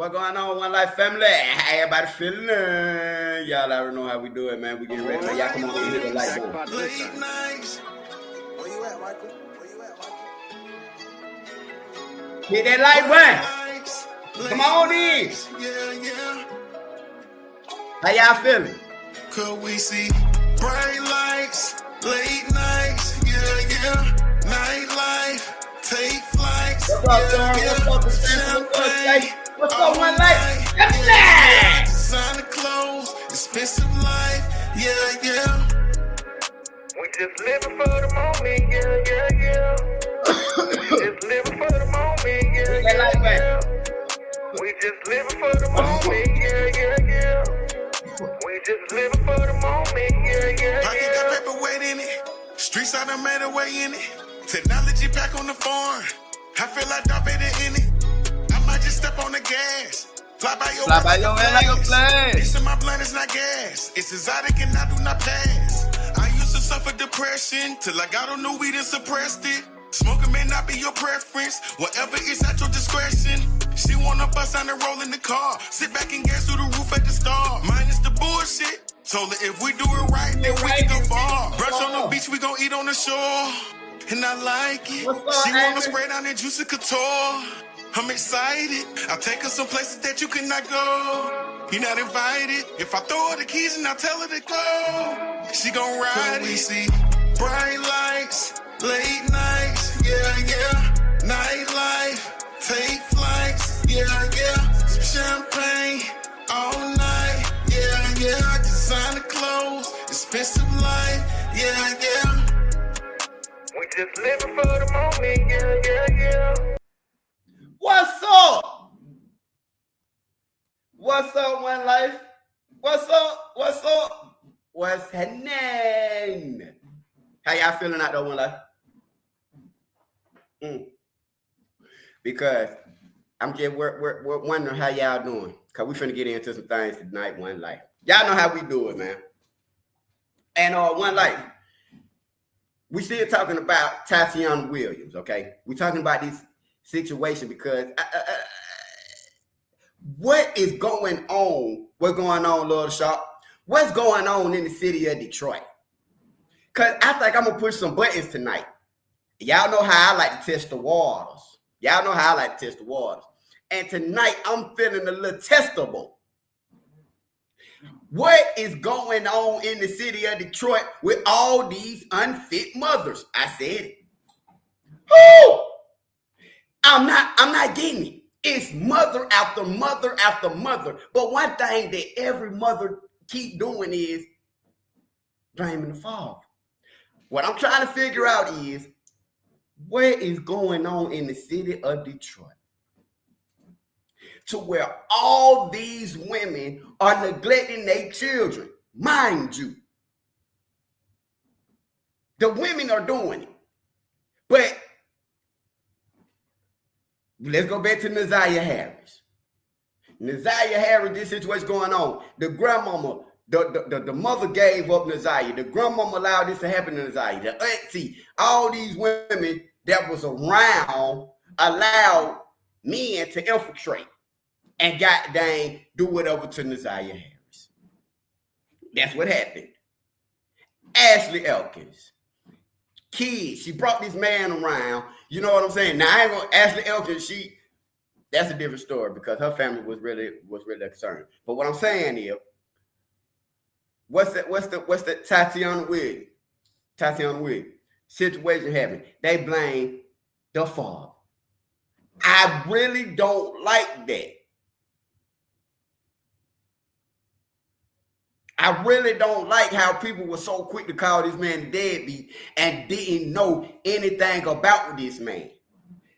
What going on, One Life family? How everybody feeling? Y'all already know how we do it, man. We getting ready. Y'all come on over here to light one. Late nights. Where you at, Michael? Where you at, Michael? Hit that light one. Come on in. Yeah. How y'all feeling? Could we see bright lights, late nights? Yeah. Nightlife, take flights. What's up, John? What's up, What's up, One Life? Designer clothes, expensive life. Yeah. We just living for the moment. Yeah. We just living for the moment. Yeah. We just living for the moment. Yeah. We just living for the moment. Yeah. Pocket got paper weight in it. Streets I done made a way in it. Technology back on the farm. I feel like Darth Vader in it. I might just step on the gas. Fly by your head like a flash. This in my blunt is not gas. It's exotic and I do not pass. I used to suffer depression till I got on the weed and suppressed it. Smoking may not be your preference. Whatever is at your discretion. She wanna bust on and roll in the car. Sit back and gaze through the roof at the star. Minus the bullshit. Told her if we do it right, then we can go far. Brunch on the beach, we gon' eat on the shore. And I like it. She wanna spray down that juicy couture. I'm excited. I'll take her some places that you cannot go. You're not invited. If I throw her the keys and I tell her to go, she gon' ride it. We see bright lights, late nights, yeah. Nightlife, take flights, yeah. Some champagne all night, yeah. Designer clothes, expensive life, yeah. We just living for the moment, yeah. What's up? What's up, One Life? What's up? What's happening? How y'all feeling out there, One Life? Because I'm just we're wondering how y'all doing. Cause we finna get into some things tonight, One Life. Y'all know how we do it, man. And One Life, we still talking about Tatiana Williams, okay? We're talking about this situation because what is going on? What's going on, Lord Shop? What's going on in the city of Detroit? Because I think I'm going to push some buttons tonight. Y'all know how I like to test the waters. And tonight, I'm feeling a little testable. What is going on in the city of Detroit with all these unfit mothers? I said it. Woo! I'm not getting it. It's mother after mother after mother. But one thing that every mother keep doing is blaming the father. What I'm trying to figure out is what is going on in the city of Detroit to where all these women are neglecting their children. Mind you, the women are doing it. But let's go back to Nazaria Harris. This situation going on. The grandmama, the mother gave up Nazaria. The grandmama allowed this to happen to Nazaria. The auntie, all these women that was around allowed men to infiltrate and goddamn do whatever to Nazaria Harris. That's what happened. Ashley Elkins. Kids, she brought this man around. You know what I'm saying? Now I ain't gonna Ashley Elkins, that's a different story because her family was really concerned. But what I'm saying is, what's the Tatiana Williams situation happening? They blame the father. I really don't like that. I really don't like how people were so quick to call this man a deadbeat and didn't know anything about this man.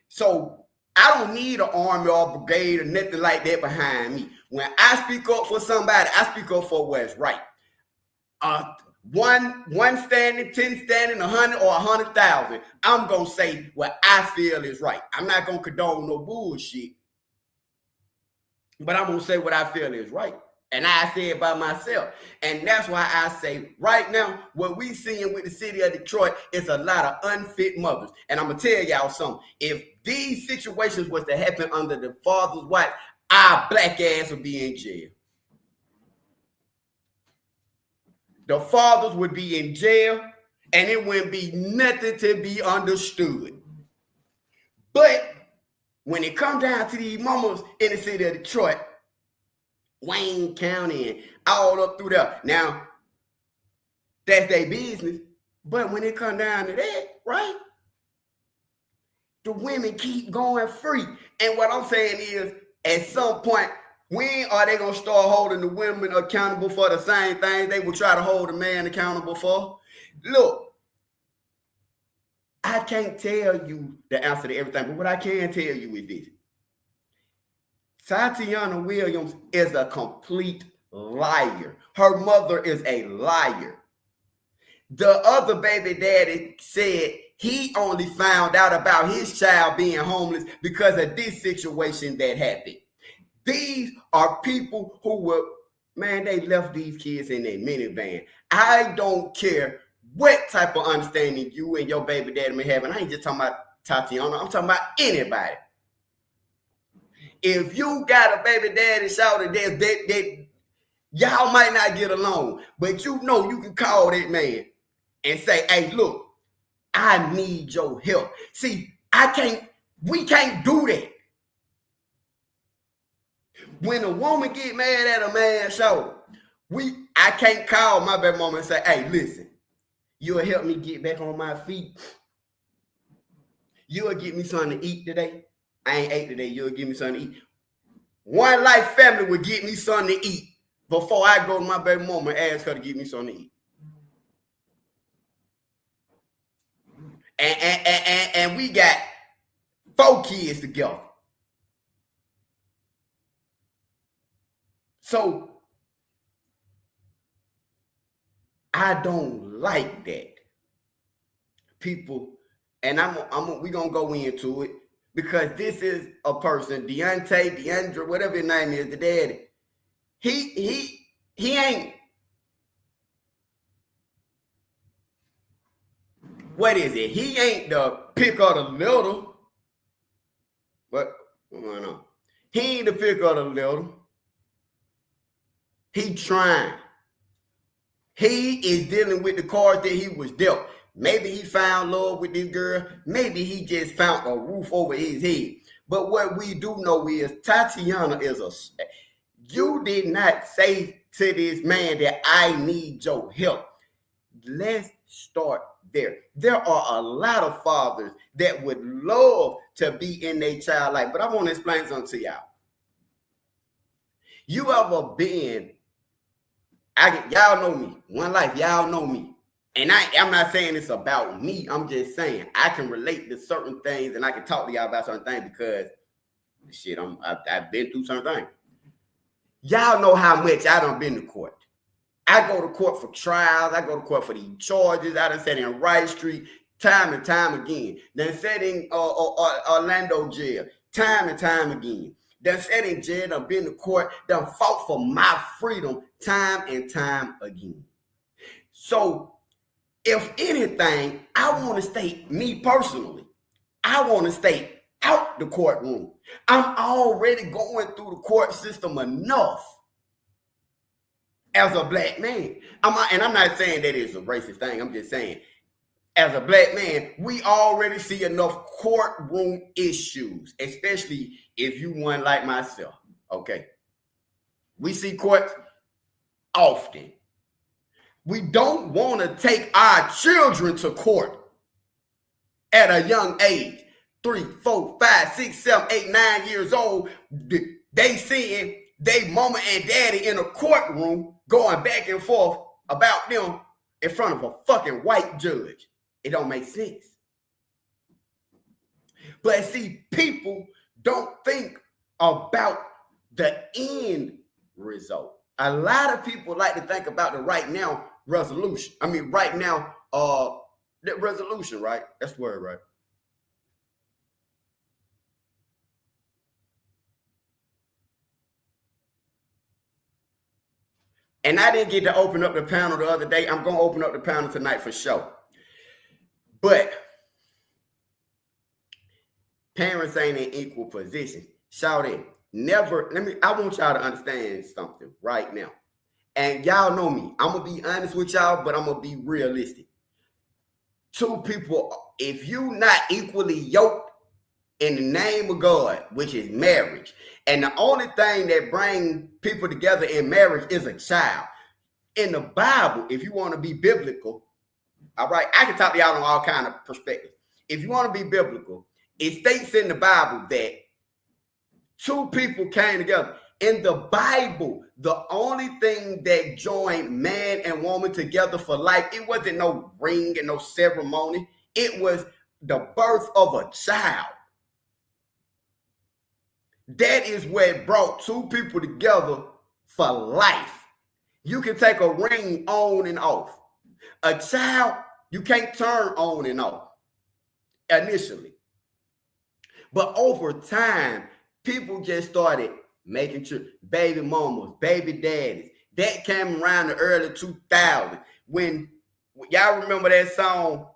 So I don't need an army or brigade or nothing like that behind me. When I speak up for somebody, I speak up for what's right. One standing, 10 standing, 100 or 100,000. I'm gonna say what I feel is right. I'm not gonna condone no bullshit, but I'm gonna say what I feel is right. And I say it by myself. And that's why I say right now, what we seeing with the city of Detroit is a lot of unfit mothers. And I'm going to tell y'all something. If these situations was to happen under the father's wife, our black ass would be in jail. The fathers would be in jail, and it wouldn't be nothing to be understood. But when it comes down to these mamas in the city of Detroit, Wayne County, and all up through there, now, that's their business. But when it comes down to that, right, the women keep going free. And what I'm saying is, at some point, when are they going to start holding the women accountable for the same things they will try to hold a man accountable for? Look, I can't tell you the answer to everything, but what I can tell you is this. Tatiana Williams is a complete liar. Her mother is a liar. The other baby daddy said he only found out about his child being homeless because of this situation that happened. These are people who were, man, they left these kids in a minivan. I don't care what type of understanding you and your baby daddy may have. And I ain't just talking about Tatiana. I'm talking about anybody. If you got a baby daddy shouting that y'all might not get along, but you know you can call that man and say, hey, look, I need your help. See, we can't do that. When a woman get mad at a man's shoulder, I can't call my baby mama and say, hey, listen, you'll help me get back on my feet. You'll get me something to eat today. I ain't ate today. You'll give me something to eat. One Life family would get me something to eat before I go to my baby mama and ask her to give me something to eat. And we got 4 kids together. So I don't like that. People, and we're gonna go into it because this is a person, Deandre, whatever his name is, the daddy. He ain't. What is it? He ain't the pick of the litter. What's going on? He ain't the pick of the litter. He trying. He is dealing with the cards that he was dealt. Maybe he found love with this girl. Maybe he just found a roof over his head. But what we do know is Tatiana is you did not say to this man that I need your help. Let's start there. There are a lot of fathers that would love to be in their child life, but I want to explain something to y'all. You ever been, y'all know me, One Life, y'all know me. And I'm not saying it's about me. I'm just saying I can relate to certain things and I can talk to y'all about certain things because shit, I've been through certain things. Y'all know how much I done been to court. I go to court for trials. I go to court for these charges. I done sat in Wright Street time and time again. Then sat in Orlando jail time and time again. Then sat in jail. Done been to court. Done fought for my freedom time and time again. So, if anything, I want to stay, me personally, I want to stay out the courtroom. I'm already going through the court system enough. As a black man, I'm not saying that it's a racist thing. I'm just saying, as a black man, we already see enough courtroom issues, especially if you one like myself. Okay, we see courts often. We don't want to take our children to court at a young age, 3, 4, 5, 6, 7, 8, 9 years old. They seeing they mama and daddy in a courtroom going back and forth about them in front of a fucking white judge. It don't make sense. But see, people don't think about the end result. A lot of people like to think about the right now resolution. I mean, right now, the resolution, right? That's the word, right? And I didn't get to open up the panel the other day. I'm going to open up the panel tonight for sure. But parents ain't in equal position. Shout it. I want y'all to understand something right now. And y'all know me. I'm going to be honest with y'all, but I'm going to be realistic. Two people, if you not equally yoked in the name of God, which is marriage, and the only thing that brings people together in marriage is a child. In the Bible, if you want to be biblical, all right, I can talk to y'all on all kind of perspectives. If you want to be biblical, it states in the Bible that two people came together. In the Bible, the only thing that joined man and woman together for life, it wasn't no ring and no ceremony. It was the birth of a child. That is what brought two people together for life. You can take a ring on and off. A child, you can't turn on and off initially. But over time, people just started making sure baby mamas, baby daddies. That came around the early 2000s. When y'all remember that song,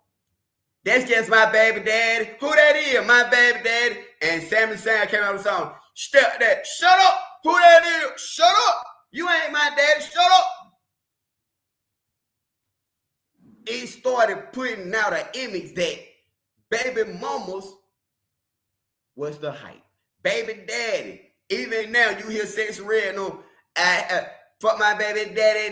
That's Just My Baby Daddy. Who that is? My baby daddy. And Sammy Sam came out with the song, Step that. Shut up. Who that is? Shut up. You ain't my daddy. Shut up. It started putting out an image that baby mamas was the hype. Baby daddy. Even now, you hear Sexyy Red on, fuck my baby daddy,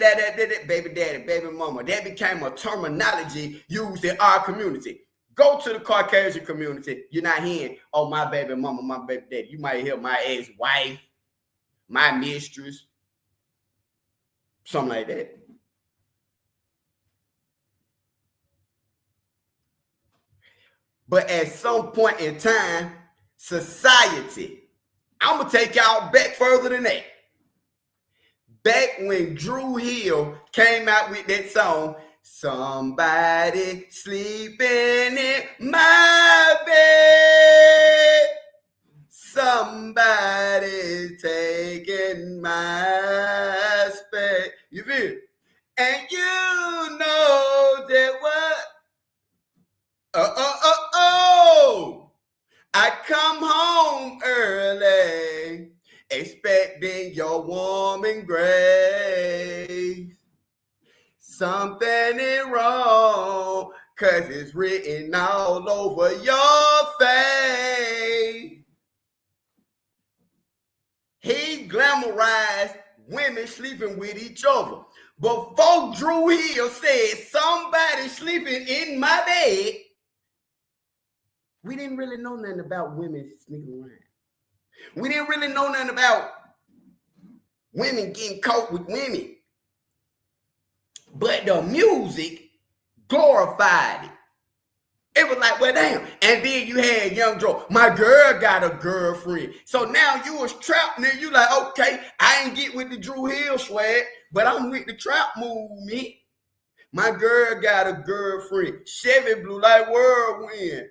baby daddy, baby mama. That became a terminology used in our community. Go to the Caucasian community. You're not hearing, oh, my baby mama, my baby daddy. You might hear my ex-wife, my mistress, something like that. But at some point in time, society, I'm going to take y'all back further than that. Back when Dru Hill came out with that song, somebody sleeping in my bed, somebody taking my space. You feel? And you know that what? I come home early, expecting your warm embrace. Something is wrong, cause it's written all over your face. He glamorized women sleeping with each other. Before Dru Hill said somebody sleeping in my bed, we didn't really know nothing about women sneaking around. We didn't really know nothing about women getting caught with women. But the music glorified it. It was like, well, damn. And then you had Young Dro. My girl got a girlfriend. So now you was trapped and you like, okay, I ain't get with the Dru Hill swag, but I'm with the trap movement. My girl got a girlfriend. Chevy blew like whirlwind.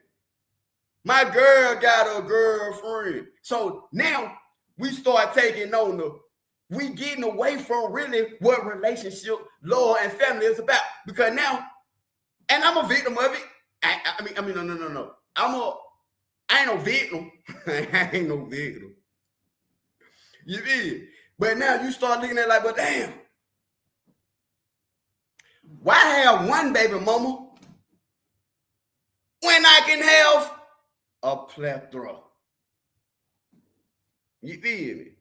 My girl got a girlfriend. So now we start taking on we getting away from really what relationship, love, and family is about. Because now, and I'm a victim of it. I mean, no. I ain't no victim. I ain't no victim. You feel? But now you start looking at it like, well, damn. Why have one baby mama when I can have a plethora? You feel me?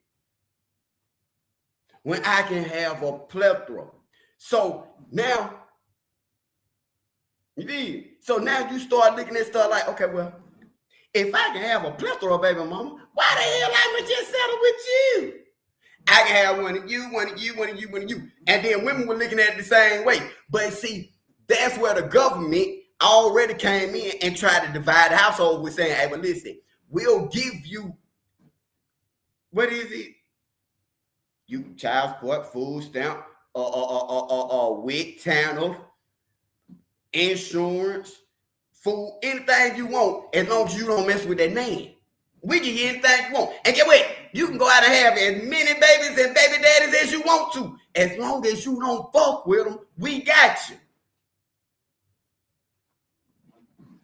When I can have a plethora. So now, you feel? So now you start looking at stuff like, okay, well, if I can have a plethora, baby mama, why the hell I'm gonna just settle with you? I can have one of you, one of you, one of you, one of you. And then women were looking at it the same way. But see, that's where the government already came in and tried to divide the household with saying, hey, but listen, we'll give you, what is it? You child support, food stamp, WIC, TANF, insurance, food, anything you want, as long as you don't mess with that man. We give you anything you want. And get what? You can go out and have as many babies and baby daddies as you want to. As long as you don't fuck with them, we got you.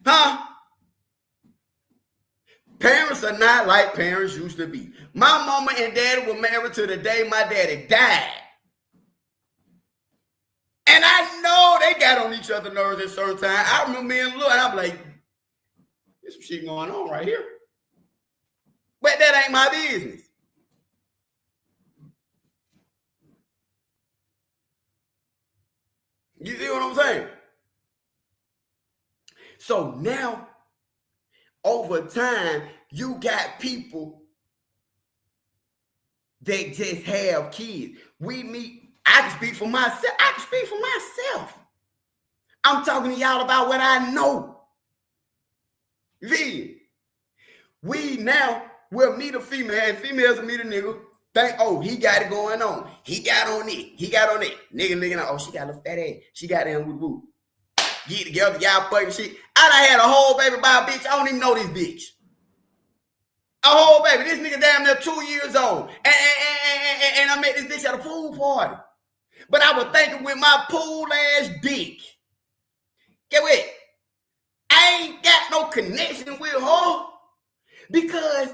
Huh? Parents are not like parents used to be. My mama and daddy were married to the day my daddy died. And I know they got on each other's nerves at certain times. I remember being little, and I'm like, there's some shit going on right here. But that ain't my business. You see what I'm saying? So now, over time, you got people that just have kids. I can speak for myself. I'm talking to y'all about what I know. We now will meet a female, and females will meet a nigga. Think, oh, he got it going on. He got on it. Nigga looking at, oh, she got a fat ass. She got in with woo. Get together, y'all fucking shit. I done had a whole baby by a bitch. I don't even know this bitch. A whole baby. This nigga damn near 2 years old. And I met this bitch at a pool party. But I was thinking with my pool ass dick. Get what? I ain't got no connection with her because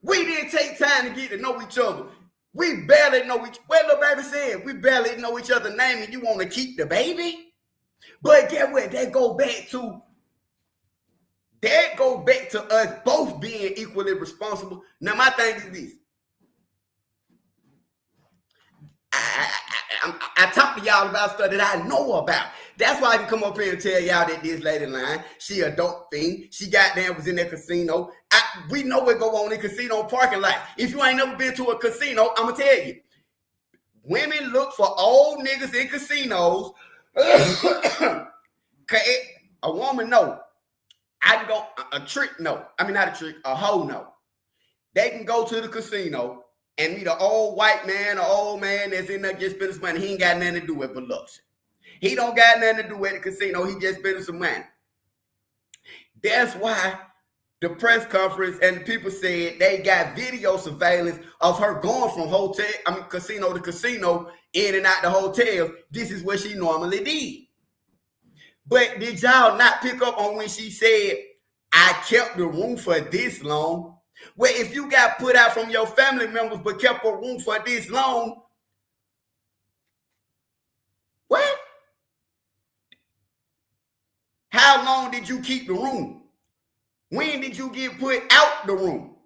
we didn't take time to get to know each other. We barely know well, the baby said, we barely know each other's name and you want to keep the baby? But get what? That go back to us both being equally responsible. Now, my thing is this. I talk to y'all about stuff that I know about. That's why I can come up here and tell y'all that this lady line, she a dope thing. She goddamn was in that casino. We know what go on in casino parking lot. If you ain't never been to a casino, I'm going to tell you. Women look for old niggas in casinos. A woman know. I can go, a trick no. I mean, not a trick, a hoe no. They can go to the casino and meet an old white man, an old man that's in there just spending some money. He ain't got nothing to do with but looks. He don't got nothing to do with the casino. He just spending some money. That's why the press conference and the people said they got video surveillance of her going from casino to casino, in and out the hotel. This is what she normally did. But did y'all not pick up on when she said, I kept the room for this long? Well, if you got put out from your family members but kept a room for this long, what? How long did you keep the room? When did you get put out the room?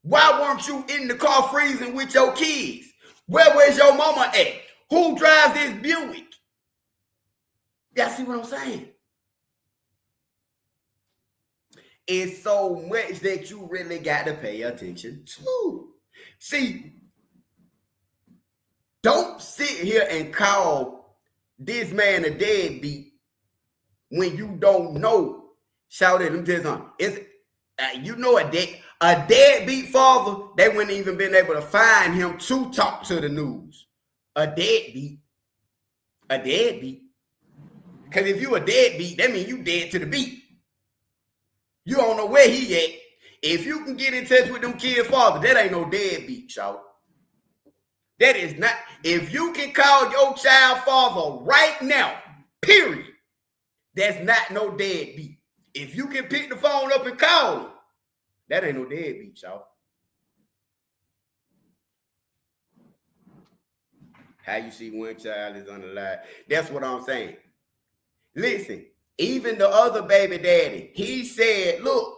Why weren't you in the car freezing with your kids? Where was your mama at? Who drives this Buick? Y'all see what I'm saying? It's so much that you really got to pay attention to. See, don't sit here and call this man a deadbeat when you don't know. Shout at him, tell something. It's you know a deadbeat father. They wouldn't even been able to find him to talk to the news. A deadbeat. Because if you a deadbeat, that means you dead to the beat. You don't know where he at. If you can get in touch with them kid father, that ain't no deadbeat, y'all. That is not. If you can call your child father right now, period, that's not no deadbeat. If you can pick the phone up and call him, that ain't no deadbeat, y'all. How you see one child is unalive? That's what I'm saying. Listen, even the other baby daddy, he said, look,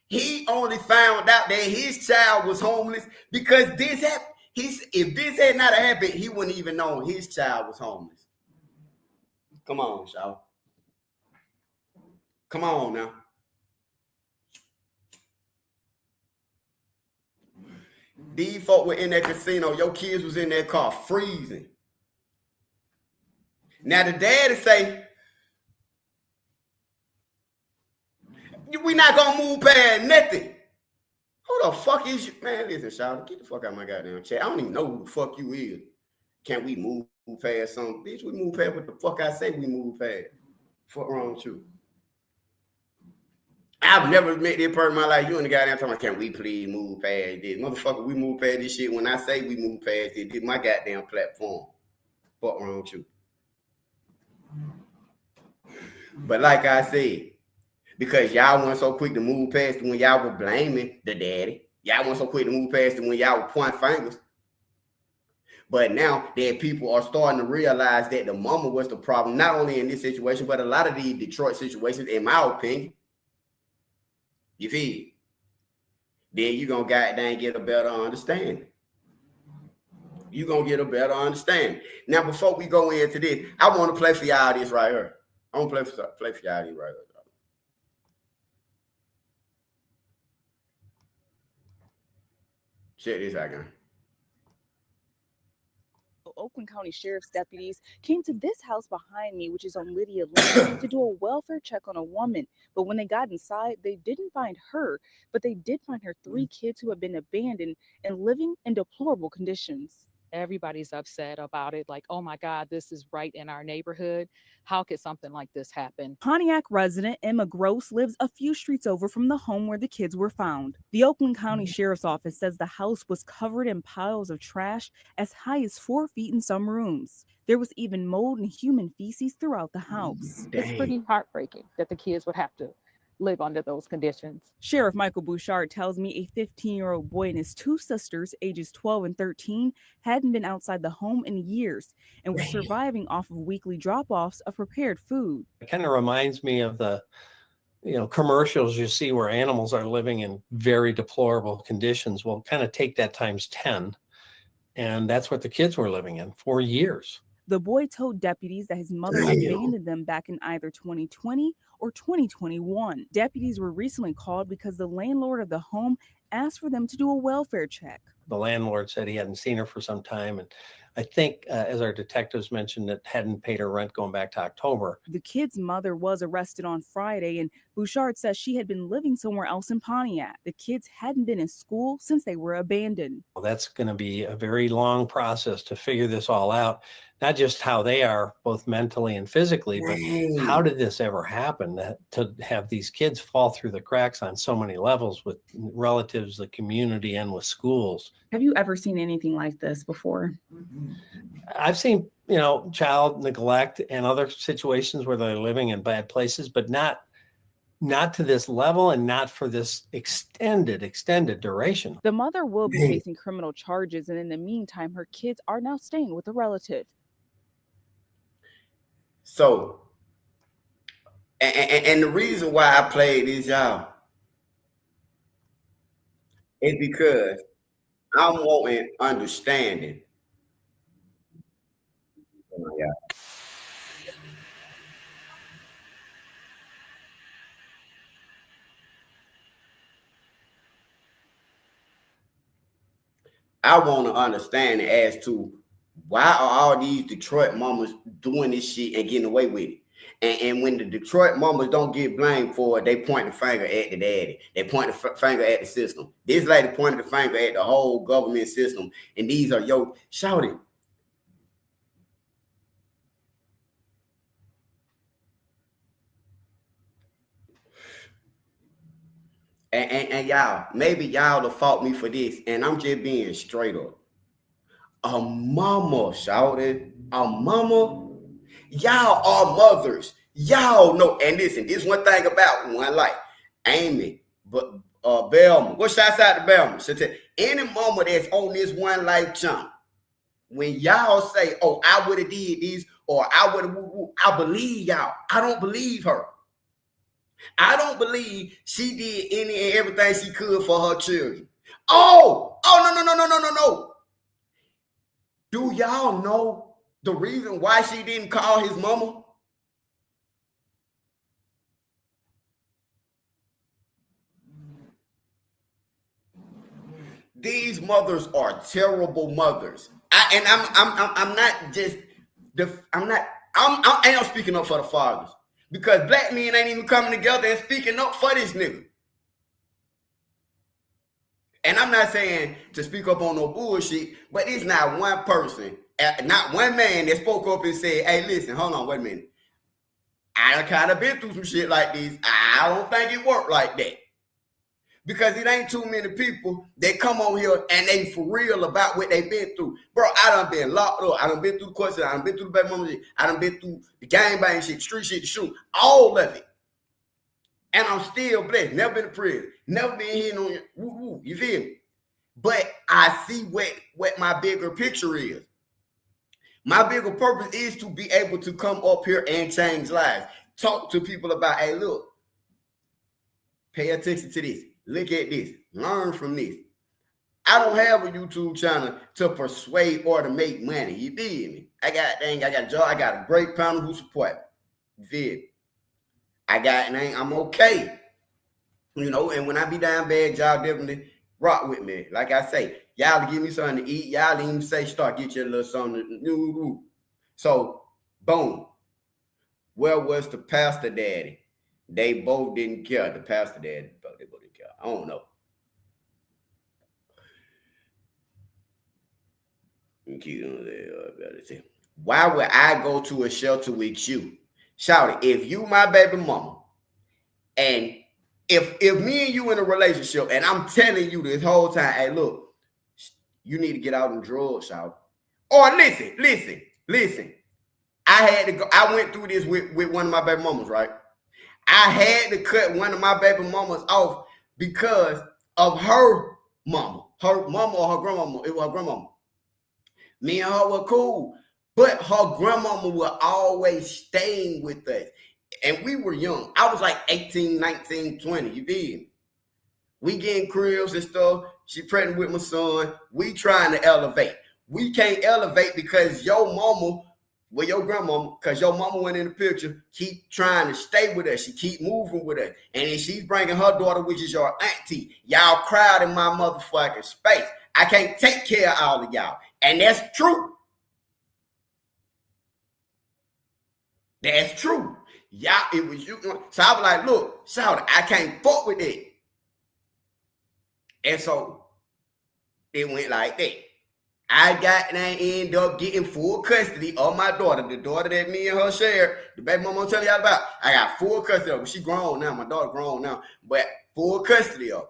he only found out that his child was homeless because this happened. If this had not happened, he wouldn't even know his child was homeless. Come on, y'all. Come on now. These folk were in that casino. Your kids was in that car freezing. Now the daddy say, we not gonna move past nothing. Who the fuck is you? Man, listen, Charlotte, get the fuck out of my goddamn chat. I don't even know who the fuck you is. Can we move past something? Bitch, we move past what the fuck I say we move past. Fuck wrong with you? I've never met this person in my life. You and the goddamn talking about, can we please move past this? Motherfucker, we move past this shit when I say we move past it. This is my goddamn platform. Fuck wrong with you? But like I said, Because y'all weren't so quick to move past it when y'all were blaming the daddy. Y'all weren't so quick to move past it when y'all were pointing fingers. But now that people are starting to realize that the mama was the problem, not only in this situation, but a lot of these Detroit situations, in my opinion. You feel? Then you're going to goddamn get a better understanding. You're going to get a better understanding. Now, before we go into this, I want to play for y'all this right here. I want to play for y'all this right here. Check this out, guys. Oakland County Sheriff's deputies came to this house behind me, which is on Lydia Lane, to do a welfare check on a woman. But when they got inside, they didn't find her, but they did find her 3 kids who had been abandoned and living in deplorable conditions. Everybody's upset about it. Like, oh my God, this is right in our neighborhood. How could something like this happen? Pontiac resident Emma Gross lives a few streets over from the home where the kids were found. The Oakland County Sheriff's Office says the house was covered in piles of trash as high as 4 feet in some rooms. There was even mold and human feces throughout the house. It's pretty heartbreaking that the kids would have to live under those conditions. Sheriff Michael Bouchard tells me a 15-year-old boy and his 2 sisters, ages 12 and 13, hadn't been outside the home in years and was surviving off of weekly drop-offs of prepared food. It kind of reminds me of the, commercials you see where animals are living in very deplorable conditions. Well, kind of take that times 10. And that's what the kids were living in for years. The boy told deputies that his mother abandoned them back in either 2020 or 2021. Deputies were recently called because the landlord of the home asked for them to do a welfare check. The landlord said he hadn't seen her for some time. And I think, as our detectives mentioned, that hadn't paid her rent going back to October. The kid's mother was arrested on Friday, and Bouchard says she had been living somewhere else in Pontiac. The kids hadn't been in school since they were abandoned. Well, that's going to be a very long process to figure this all out. Not just how they are, both mentally and physically, but how did this ever happen, to have these kids fall through the cracks on so many levels with relatives, the community, and with schools. Have you ever seen anything like this before? I've seen, child neglect and other situations where they're living in bad places, but not to this level and not for this extended duration. The mother will be facing criminal charges, and in the meantime, her kids are now staying with a relative. So, and the reason why I played this, y'all, is because I'm wanting understanding. I want to understand as to why are all these Detroit mamas doing this shit and getting away with it? And when the Detroit mamas don't get blamed for it, they point the finger at the daddy. They point the finger at the system. This lady pointed the finger at the whole government system. And these are shouting. And y'all, maybe y'all have fought me for this, and I'm just being straight up. A mama shouted, a mama. Y'all are mothers. Y'all know. And listen, this one thing about One Life, Amy, but Belma. What shouts out to Belma? So any mama that's on this One Life channel, when y'all say, "Oh, I would have did this," or "I would have," I believe y'all. I don't believe her. I don't believe she did any and everything she could for her children. Oh, no. Do y'all know the reason why she didn't call his mama? These mothers are terrible mothers. I'm speaking up for the fathers, because black men ain't even coming together and speaking up for this nigga. And I'm not saying to speak up on no bullshit, but it's not one person, not one man that spoke up and said, "Hey, listen, hold on, wait a minute. I kind of been through some shit like this. I don't think it worked like that." Because it ain't too many people that come on here and they for real about what they've been through. Bro, I done been locked up. I done been through the courts. I done been through the baby mama shit. I done been through the gangbang shit, street shit, the shoot, all of it. And I'm still blessed. Never been to prison. Never been hitting on you. Woo, woo, you feel me? But I see what my bigger picture is. My bigger purpose is to be able to come up here and change lives. Talk to people about, hey, look, pay attention to this. Look at this. Learn from this. I don't have a YouTube channel to persuade or to make money. You feel me? I got a job. I got a great panel who support me. You feel me? I'm okay. You know, and when I be down bad, y'all definitely rock with me. Like I say, y'all give me something to eat. Y'all even say, start get your little something to do. So, boom. Where was the pastor daddy? They both didn't care. The pastor daddy, they both didn't care. I don't know. Why would I go to a shelter with you? Shout it. If you my baby mama, and if me and you in a relationship, and I'm telling you this whole time, hey, look, you need to get out on drugs, shout. Or listen. I had to go. I went through this with one of my baby mamas, right? I had to cut one of my baby mamas off because of her mama. Her mama or her grandmama. It was her grandmama. Me and her were cool, but her grandmama was always staying with us. And we were young. I was like 18, 19, 20. You feel me? We getting cribs and stuff. She pregnant with my son. We trying to elevate. We can't elevate because your mama, well, your grandmama, because your mama went in the picture, keep trying to stay with us. She keep moving with us. And then she's bringing her daughter, which is your auntie. Y'all crowding my motherfucking space. I can't take care of all of y'all. And that's true. That's true. Y'all, it was you. So I was like, look, shout, I can't fuck with it. And so it went like that. I got and I end up getting full custody of my daughter, the daughter that me and her shared, the baby mama I'm telling y'all about. I got full custody of her. She grown now. My daughter grown now, but full custody of her.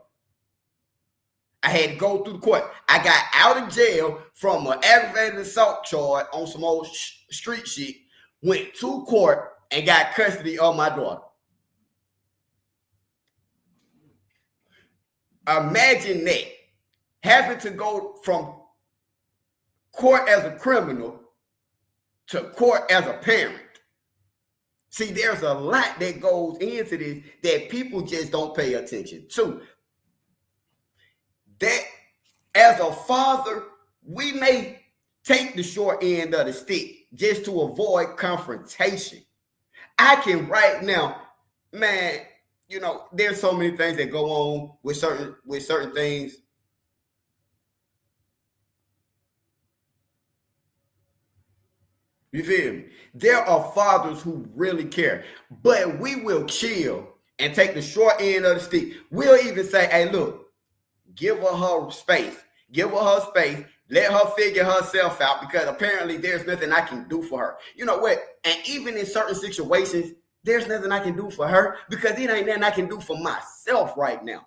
I had to go through the court. I got out of jail from an aggravated assault charge on some old street shit, went to court and got custody of my daughter. Imagine that. Having to go from court as a criminal to court as a parent. See, there's a lot that goes into this that people just don't pay attention to. That as a father, we may take the short end of the stick just to avoid confrontation. I can right now, man, you know, there's so many things that go on with certain things. You feel me? There are fathers who really care, but we will chill and take the short end of the stick. We'll even say, hey, look, give her space. Give her space. Let her figure herself out because apparently there's nothing I can do for her. You know what? And even in certain situations, there's nothing I can do for her because it ain't nothing I can do for myself right now.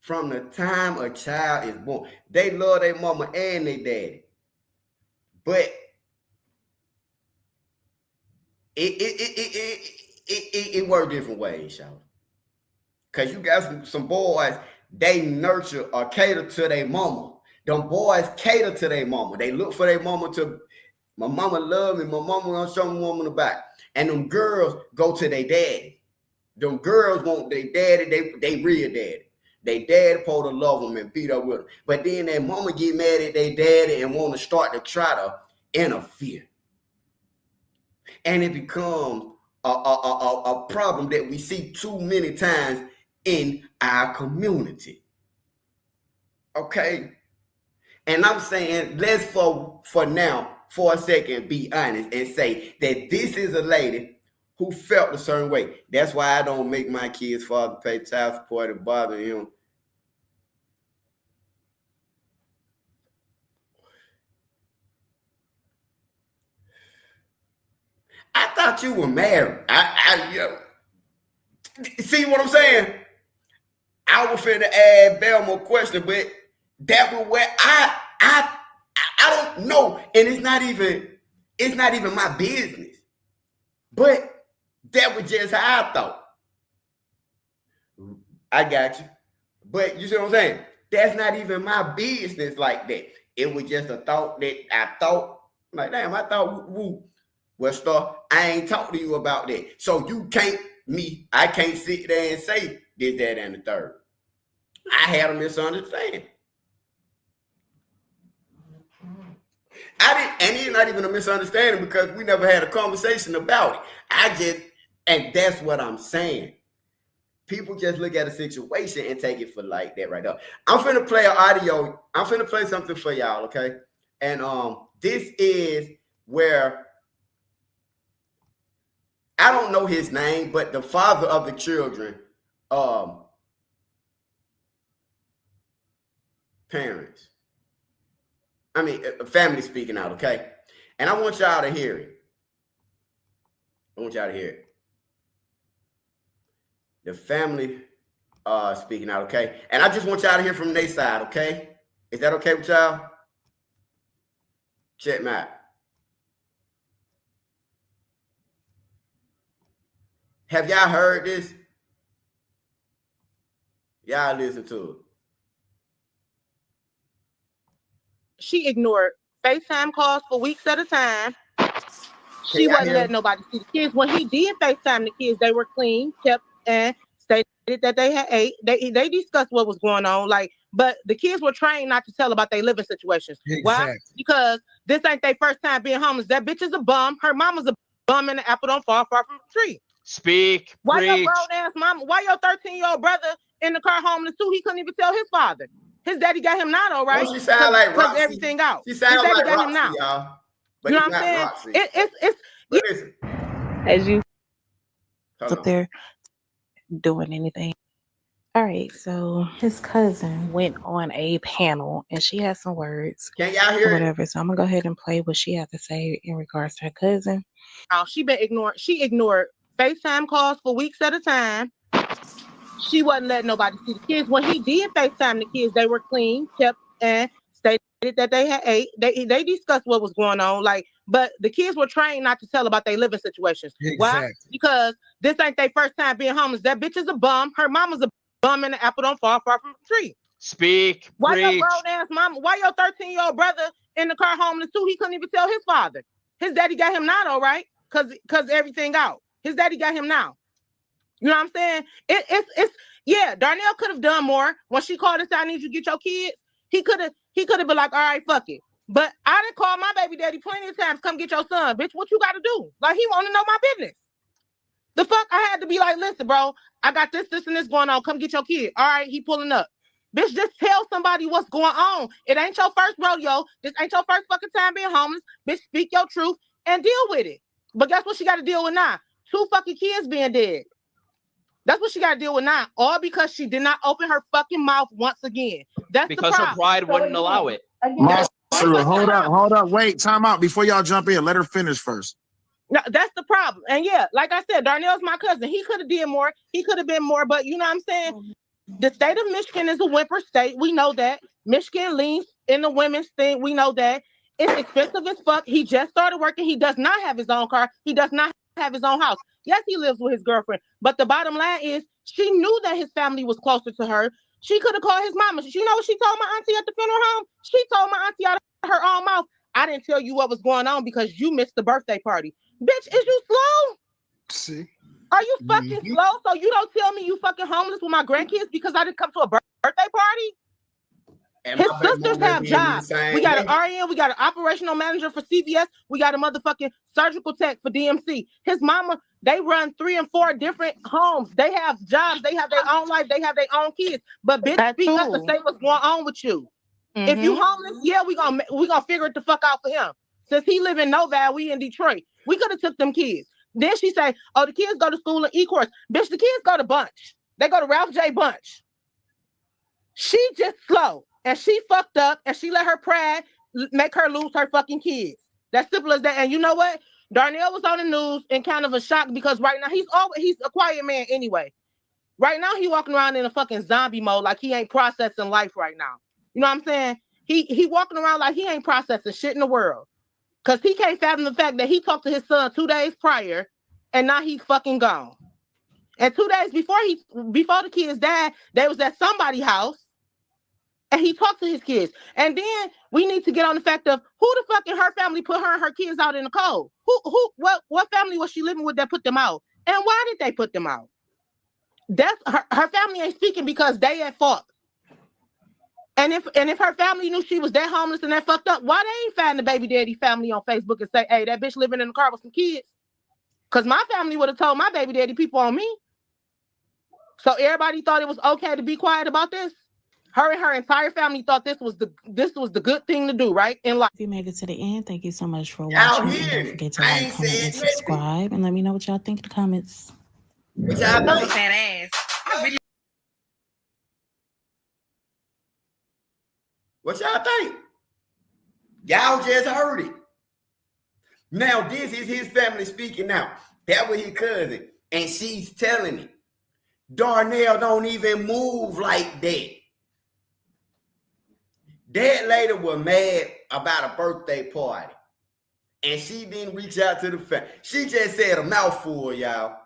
From the time a child is born, they love their mama and their daddy. But it works different ways, y'all. Because you got some boys, they nurture or cater to their mama. Them boys cater to their mama. They look for their mama to, my mama love me, my mama gonna show me woman about. And them girls go to their daddy. Them girls want their daddy, they real daddy. They daddy supposed to love them and beat up with them. But then their mama get mad at their daddy and want to start to try to interfere. And it becomes a problem that we see too many times in our community. Okay? And I'm saying, let's for now, for a second, be honest and say that this is a lady who felt a certain way. That's why I don't make my kids' father pay child support and bother him. thought you were married. See what I'm saying? I was finna ask Belmo a question, but that was where I don't know, and it's not even my business. But that was just how I thought. I got you. But you see what I'm saying? That's not even my business like that. It was just a thought that I thought, like, damn, I thought, woo. Well, Star, I ain't talked to you about that. So I can't sit there and say this, that, and the third. I had a misunderstanding. And it's not even a misunderstanding because we never had a conversation about it. And that's what I'm saying. People just look at a situation and take it for like that right now. I'm finna play an audio. I'm finna play something for y'all, okay? And this is where I don't know his name, but the father of the children, parents. I mean, family speaking out, okay? And I want y'all to hear it. The family speaking out, okay? And I just want y'all to hear from their side, okay? Is that okay with y'all? Check me out. Have y'all heard this? Y'all listen to it. She ignored FaceTime calls for weeks at a time. She y'all wasn't hear? letting nobody see the kids. When he did FaceTime the kids, they were clean, kept, and stated that they had ate. They discussed what was going on. But the kids were trained not to tell about their living situations. Exactly. Why? Because this ain't their first time being homeless. That bitch is a bum. Her mama's a bum, and the apple don't fall far from the tree. Speak. Why Preach. your grown ass mama? Why your 13-year-old brother in the car homeless too? He couldn't even tell his father. His daddy got him now, though, right? She sound like Roxy. Everything out. She sound his daddy like got Roxy, him now. y'all. But You know what I'm saying? Roxy. It's but listen. As you Hold up on. there doing anything. All right, so his cousin went on a panel and she had some words Can y'all or hear it? whatever. So I'm gonna go ahead and play what she had to say in regards to her cousin. She ignored FaceTime calls for weeks at a time. She wasn't letting nobody see the kids. When he did FaceTime the kids, they were clean, kept, and stated that they had ate. They discussed what was going on. But the kids were trained not to tell about their living situations. Exactly. Why? Because this ain't their first time being homeless. That bitch is a bum. Her mama's a bum, and the apple don't fall far from the tree. Speak. Why your Preach. grown ass mama? Why your 13-year-old brother in the car homeless too? He couldn't even tell his father. His daddy got him now, though, right? Cause everything out. His daddy got him now. You know what I'm saying? Yeah. Darnell could have done more when she called and said, "I need you to get your kids." He could have been like, "All right, fuck it." But I didn't call my baby daddy plenty of times. Come get your son, bitch. What you got to do? Like, he want to know my business. The fuck? I had to be like, "Listen, bro, I got this, and this going on. Come get your kid." All right, he pulling up. Bitch, just tell somebody what's going on. It ain't your first rodeo. This ain't your first fucking time being homeless. Bitch, speak your truth and deal with it. But guess what she got to deal with now? 2 fucking kids being dead. That's what she got to deal with now. All because she did not open her fucking mouth once again. That's Because the her problem. pride wouldn't allow it. Marshall, hold up, wait, time out before y'all jump in. Let her finish first. No, that's the problem. And yeah, like I said, Darnell's my cousin. He could have did more. He could have been more. But you know what I'm saying? The state of Michigan is a whimper state. We know that. Michigan leans in the women's thing. We know that. It's expensive as fuck. He just started working. He does not have his own car. He does not have his own house. Yes, he lives with his girlfriend. But the bottom line is she knew that his family was closer to her. She could have called his mama. You know what she told my auntie at the funeral home? She told my auntie out of her own mouth, "I didn't tell you what was going on because you missed the birthday party." Bitch, is you slow? See? Are you fucking slow? So you don't tell me you fucking homeless with my grandkids because I didn't come to a birthday party? And His my baby sisters mama have being in the jobs. same We got an way. RN, we got an operational manager for CVS, we got a motherfucking surgical tech for DMC. His mama, they run 3 and 4 different homes. They have jobs, they have their own life, they have their own kids. But bitch, That speak up too. and say what's going on with you. If you homeless, yeah, we gonna figure it the fuck out for him. Since he live in Noval, we in Detroit. We could have took them kids. Then she say, "Oh, the kids go to school in E-course." Bitch, the kids go to Bunch. They go to Ralph J. Bunch. She just slow. And she fucked up and she let her pride make her lose her fucking kids. That's simple as that. And you know what? Darnell was on the news in kind of a shock because right now he's a quiet man anyway. Right now he walking around in a fucking zombie mode like he ain't processing life right now. You know what I'm saying? He walking around like he ain't processing shit in the world. Cause he can't fathom the fact that he talked to his son 2 days prior and now he's fucking gone. And 2 days before the kids died, they was at somebody's house and he talked to his kids. And then we need to get on the fact of who the fuck in her family put her and her kids out in the cold? What family was she living with that put them out? And why did they put them out? That's her family ain't speaking because they at fault. And if her family knew she was that homeless and that fucked up, why they ain't find the baby daddy family on Facebook and say, hey, that bitch living in the car with some kids? Because my family would have told my baby daddy people on me. So everybody thought it was okay to be quiet about this. Her and her entire family thought this was the good thing to do, right? In life. If you made it to the end, thank you so much for Y'all watching. And here. don't forget to I like, ain't comment, said and nothing. subscribe. And let me know what y'all think in the comments. What y'all think? Fat ass. I really What y'all think? Y'all just heard it. Now, this is his family speaking now. That was his cousin. And she's telling it. Darnell don't even move like that. That lady was mad about a birthday party. And she didn't reach out to the family. She just said a mouthful, y'all.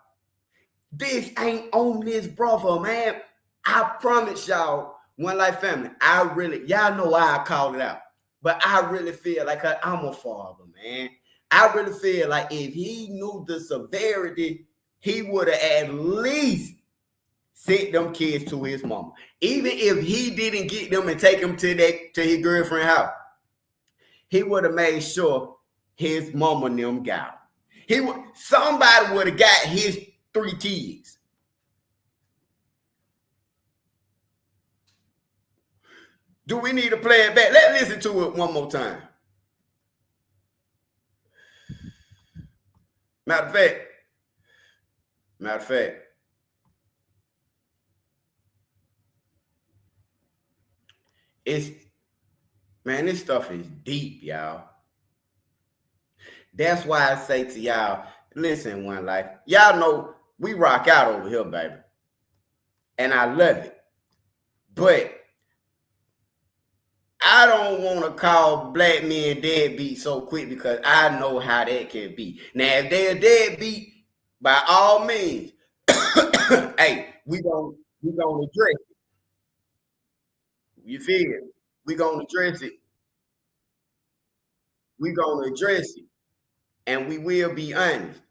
This ain't on this brother, man. I promise y'all, One Life family, y'all know why I called it out. But I really feel like I'm a father, man. I really feel like if he knew the severity, he would have at least sent them kids to his mama. Even if he didn't get them and take them to his girlfriend's house, he would have made sure his mama and them got them. Somebody would have got his 3 kids. Do we need to play it back? Let's listen to it one more time. Matter of fact, this stuff is deep, y'all. That's why I say to y'all, listen, One Life. Y'all know we rock out over here, baby. And I love it. But I don't want to call black men deadbeat so quick because I know how that can be. Now, if they're deadbeat, by all means, hey, we gonna address it. You feel it? We gonna address it. We gonna address it, and we will be honest.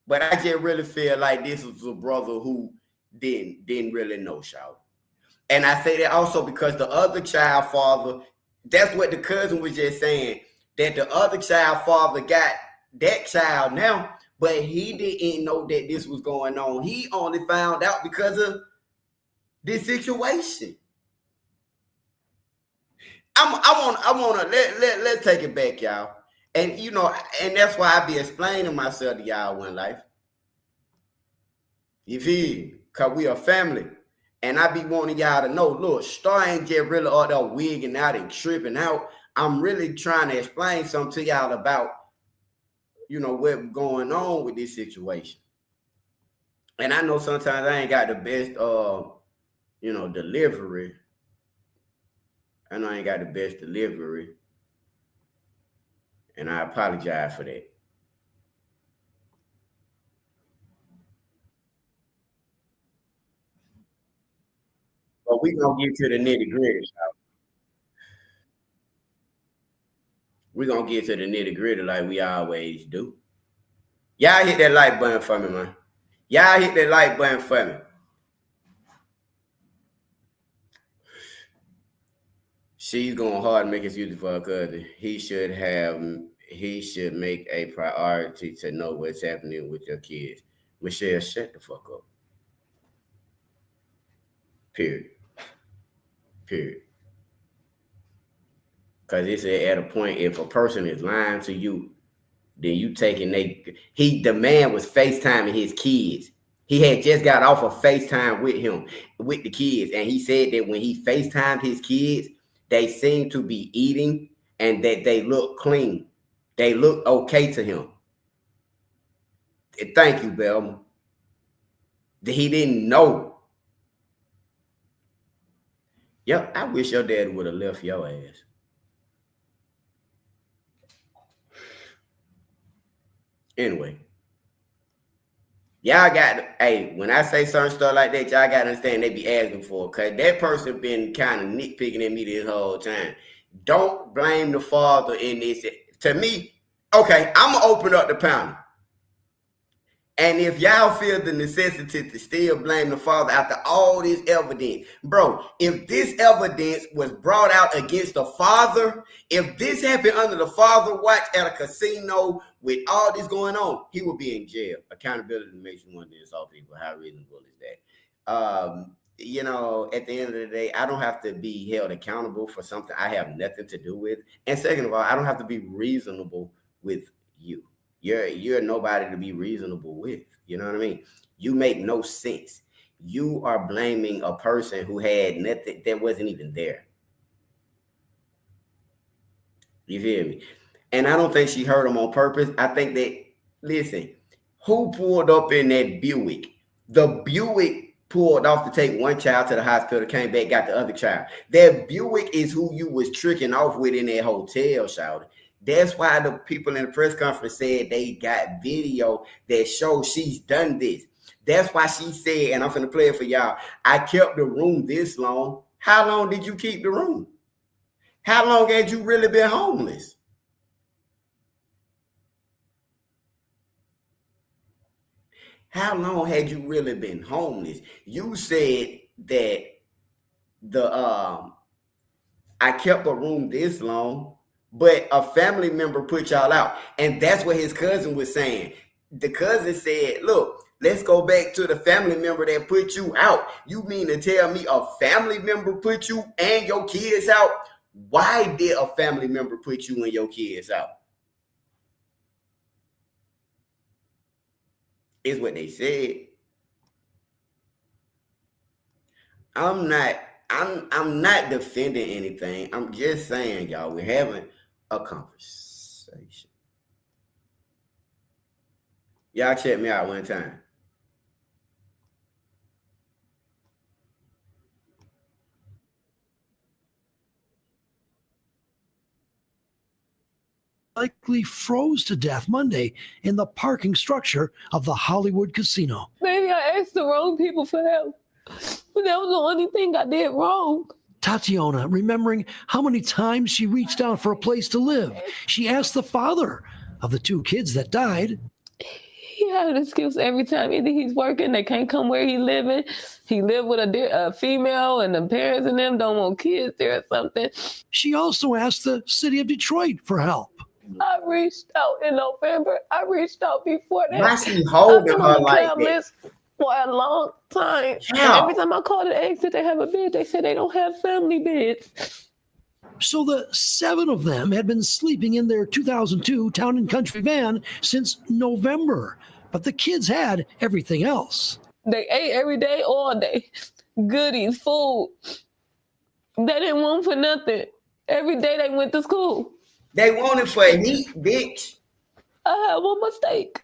But I just really feel like this was a brother who didn't really know, y'all. And I say that also because the other child father. That's what the cousin was just saying, that the other child father got that child now, but he didn't know that this was going on. He only found out because of this situation. Let's take it back, y'all. And and that's why I be explaining myself to y'all, One Life. You feel? Because we are family. And I be wanting y'all to know, look, Star ain't just really out there wigging out and tripping out. I'm really trying to explain something to y'all about, what's going on with this situation. And I know sometimes I ain't got the best, delivery. I know I ain't got the best delivery. And I apologize for that. But we're going to get to the nitty-gritty, y'all. We're going to get to the nitty-gritty like we always do. Y'all hit that like button for me, man. Y'all hit that like button for me. She's going hard to make excuses for her cousin. He should make a priority to know what's happening with your kids. Michelle, shut the fuck up. Period. Because it's at a point, if a person is lying to you, then you taking the man was FaceTiming his kids. He had just got off of FaceTime with the kids. And he said that when he FaceTimed his kids, they seemed to be eating and that they look clean. They look okay to him. Thank you, Belma. He didn't know. Yep, I wish your dad would have left your ass. Anyway. Y'all got, hey, when I say certain stuff like that, y'all got to understand they be asking for it. Because that person been kind of nitpicking at me this whole time. Don't blame the father in this. To me, okay, I'm going to open up the panel. And if y'all feel the necessity to still blame the father after all this evidence, bro, if this evidence was brought out against the father, if this happened under the father watch at a casino with all this going on, he would be in jail. Accountability makes you want to insult people. How reasonable is that? You know, at the end of the day, I don't have to be held accountable for something I have nothing to do with. And second of all, I don't have to be reasonable with you. You're nobody to be reasonable with. You know what I mean? You make no sense. You are blaming a person who had nothing, that wasn't even there. You feel me? And I don't think she hurt him on purpose. I think that, listen, who pulled up in that Buick? The Buick pulled off to take one child to the hospital, came back, got the other child. That Buick is who you was tricking off with in that hotel, shouted. That's why the people in the press conference said they got video that shows she's done this. That's why she said, and I'm going to play it for y'all, I kept the room this long. How long did you keep the room? How long had you really been homeless? How long had you really been homeless? You said that I kept a room this long, but a family member put y'all out. And that's what his cousin was saying. The cousin said, look, let's go back to the family member that put you out. You mean to tell me a family member put you and your kids out? Why did a family member put you and your kids out? Is what they said. I'm not defending anything. I'm just saying, y'all, we're having a conversation. Y'all check me out one time. Likely froze to death Monday in the parking structure of the Hollywood casino. Maybe I asked the wrong people for help, but that was the only thing I did wrong. Tatiana, remembering how many times she reached out for a place to live, she asked the father of the two kids that died. He had an excuse every time. Either he's working, they can't come where he's living. He lived with a female, and the parents and them don't want kids there or something. She also asked the city of Detroit for help. I reached out in November. I reached out before that. Why she holding her like that? For a long time. Yeah. And every time I called and asked if they have a bed, they said they don't have family beds. So the 7 of them had been sleeping in their 2002 Town and Country van since November, but the kids had everything else. They ate every day, all day. Goodies, food. They didn't want for nothing. Every day they went to school. They wanted for heat, bitch. I had one mistake.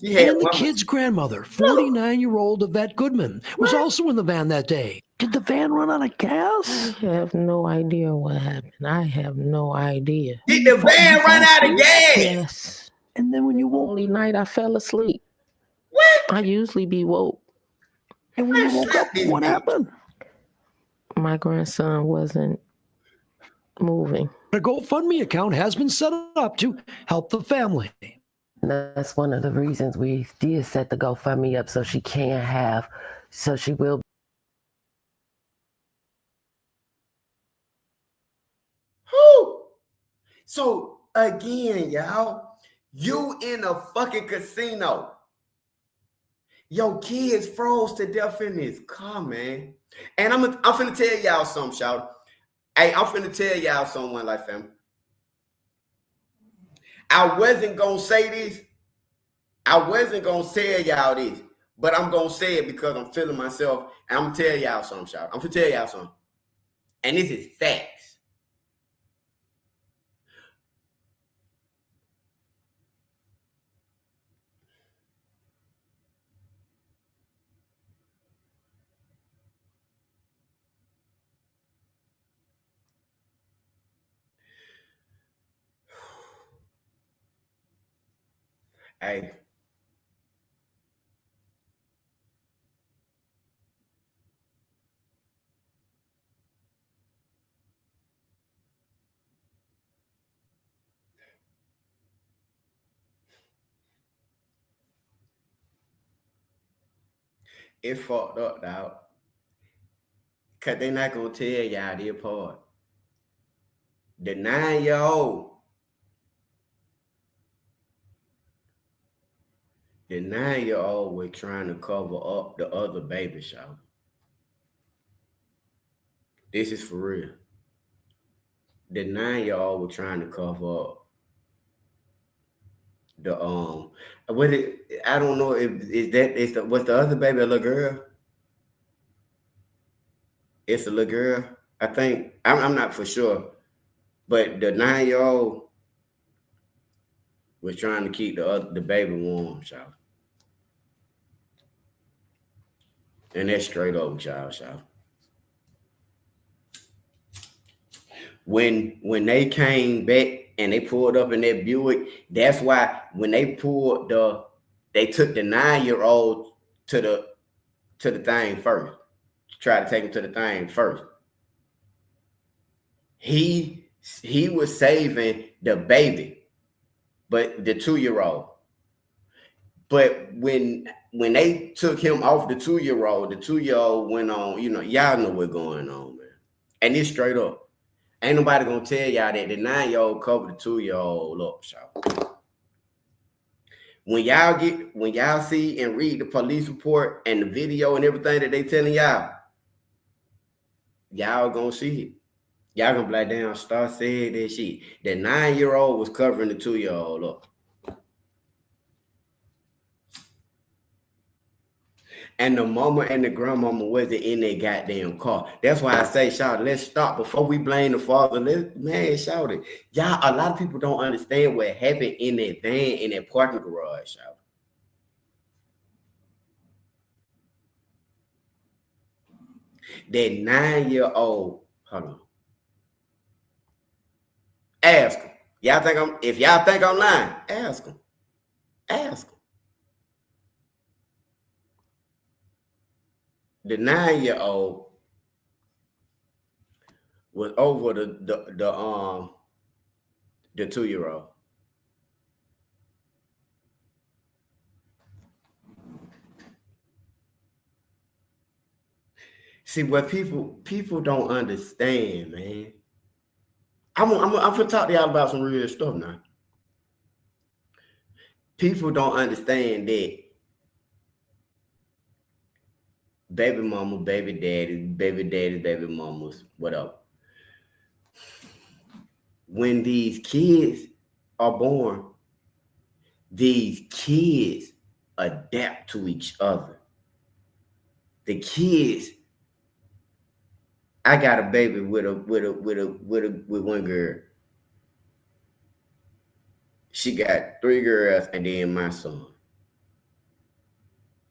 And the kid's grandmother, 49-year-old Yvette Goodman, was also in the van that day. Did the van run out of gas? I have no idea what happened. I have no idea. Did the van run out of gas? Yes. And then when you woke, only night I fell asleep. What? I usually be woke. And when you woke up, what happened? My grandson wasn't moving. A GoFundMe account has been set up to help the family. That's one of the reasons we did set the GoFundMe up, so she will. Whew. So again, y'all, you in a fucking casino. Your kids froze to death in this car, man. And I'm finna tell y'all something, shout. Hey, I'm finna tell y'all something, One Life family. I wasn't gonna say this. I wasn't gonna tell y'all this, but I'm gonna say it because I'm feeling myself. And I'm gonna tell y'all something, shout. I'm gonna tell y'all something. And this is facts. Hey, it fucked up, dog. Cause they not gonna tell y'all their part. The 9-year-old, was trying to cover up the other baby shower. This is for real. The 9-year-old was trying to cover up the what it I don't know if was the other baby a little girl? It's a little girl. I think I'm not for sure. But the 9-year-old was trying to keep the baby warm, child. And that's straight up, child. When they came back and they pulled up in that Buick, that's why when they took the 9-year-old to the thing first. Try to take him to the thing first. He was saving the baby, but the 2-year-old. But when they took him off the 2-year-old, the 2-year-old went on, y'all know what's going on, man. And it's straight up. Ain't nobody gonna tell y'all that the 9-year-old covered the 2-year-old up, y'all. When y'all see and read the police report and the video and everything that they telling y'all gonna see it. Y'all gonna be like, damn, Star said that shit. The 9-year-old was covering the 2-year-old up. And the mama and the grandmama wasn't in their goddamn car. That's why I say, shout, let's stop before we blame the father. Man, shout it. Y'all, a lot of people don't understand what happened in that van, in that parking garage, shout. That 9-year-old, hold on. Ask him. If y'all think I'm lying, ask him. Ask him. The 9-year-old was over the 2-year-old. See, what people don't understand, man. I'm gonna talk to y'all about some real stuff now. People don't understand that baby mama, baby daddy, baby mamas, whatever. When these kids are born, these kids adapt to each other. The kids, I got a baby with one girl. She got 3 girls and then my son.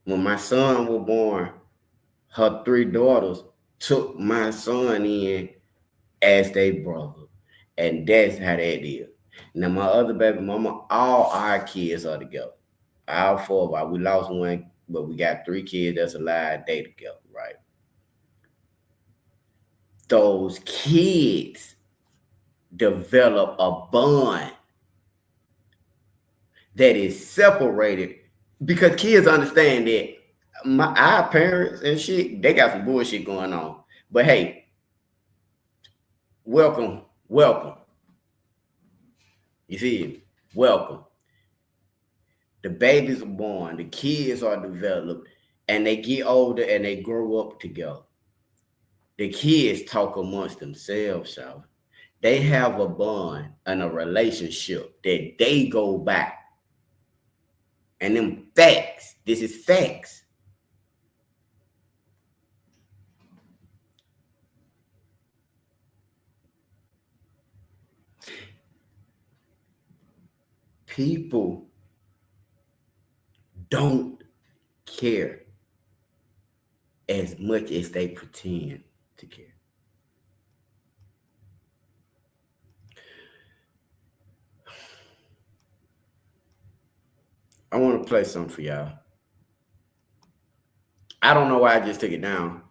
When my son was born, her 3 daughters took my son in as their brother. And that's how that is. Now, my other baby mama, all our kids are together. All 4 of us. We lost one, but we got 3 kids that's alive. They together, right? Those kids develop a bond that is separated because kids understand that our parents and shit, they got some bullshit going on. But hey, welcome. You see, welcome. The babies are born, the kids are developed, and they get older and they grow up together. The kids talk amongst themselves, y'all. They have a bond and a relationship that they go by. And them facts, this is facts. People don't care as much as they pretend to care. I want to play something for y'all. I don't know why I just took it down.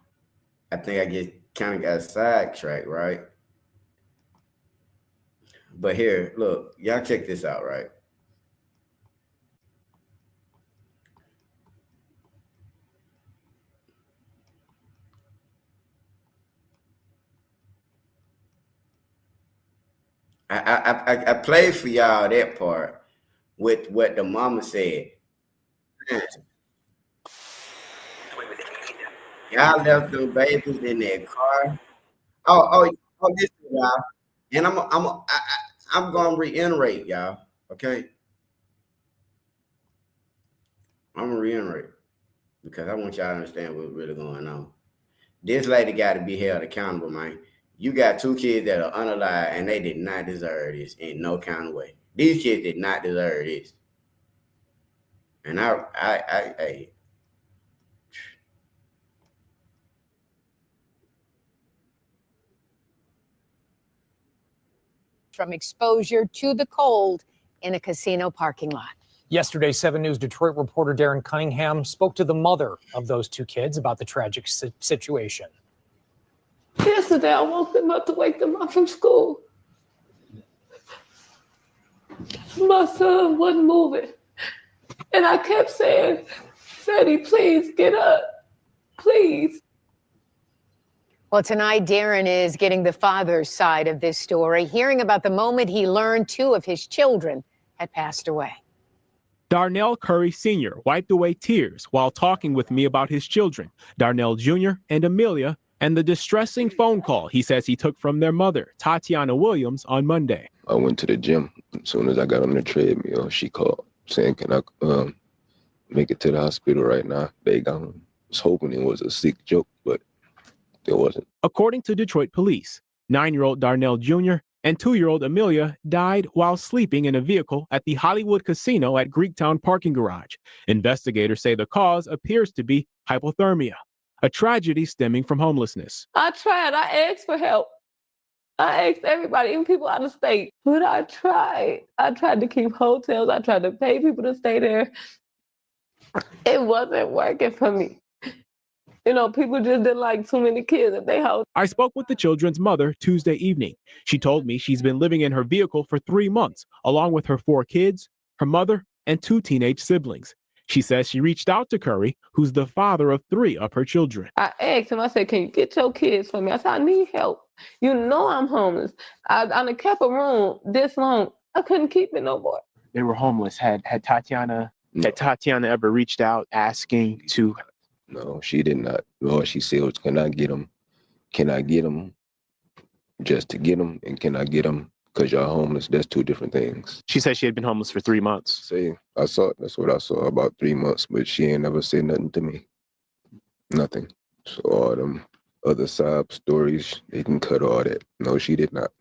I think I just kind of got sidetracked, right? But here, look, y'all check this out, right? I played for y'all that part with what the mama said. Y'all left the babies in their car. Oh, listen, y'all. And I'm gonna reiterate, y'all. Okay, I'm gonna reiterate because I want y'all to understand what's really going on. This lady got to be held accountable, man. You got 2 kids that are unalive, and they did not deserve this in no kind of way. These kids did not deserve this. And I from exposure to the cold in a casino parking lot. Yesterday, 7 News Detroit reporter Darren Cunningham spoke to the mother of those 2 kids about the tragic situation. Yesterday, I woke them up to wake them up from school. My son wasn't moving. And I kept saying, Freddie, please get up. Please. Well, tonight, Darren is getting the father's side of this story, hearing about the moment he learned 2 of his children had passed away. Darnell Curry Sr. wiped away tears while talking with me about his children, Darnell Jr. and Amelia, and the distressing phone call he says he took from their mother, Tatiana Williams, on Monday. I went to the gym. As soon as I got on the treadmill, she called saying, can I make it to the hospital right now? They gone. I was hoping it was a sick joke, but it wasn't. According to Detroit police, 9-year-old Darnell Jr. and 2-year-old Amelia died while sleeping in a vehicle at the Hollywood Casino at Greektown parking garage. Investigators say the cause appears to be hypothermia, a tragedy stemming from homelessness. I tried. I asked for help. I asked everybody, even people out of state. But I tried. I tried to keep hotels. I tried to pay people to stay there. It wasn't working for me. You know, people just didn't like too many kids at their house. I spoke with the children's mother Tuesday evening. She told me she's been living in her vehicle for 3 months, along with her 4 kids, her mother, and 2 teenage siblings. She says she reached out to Curry, who's the father of 3 of her children. I asked him, I said, can you get your kids for me? I said, I need help. You know I'm homeless. I kept a room this long. I couldn't keep it no more. They were homeless. Had Tatiana ever reached out asking to? No, she did not. All she said was, can I get them? Can I get them just to get them? And can I get them because y'all homeless? That's 2 different things. She said she had been homeless for 3 months. See, I saw it. That's what I saw, about 3 months, but she ain't never said nothing to me. Nothing. So all them other sob stories, they can cut all that. No, she did not.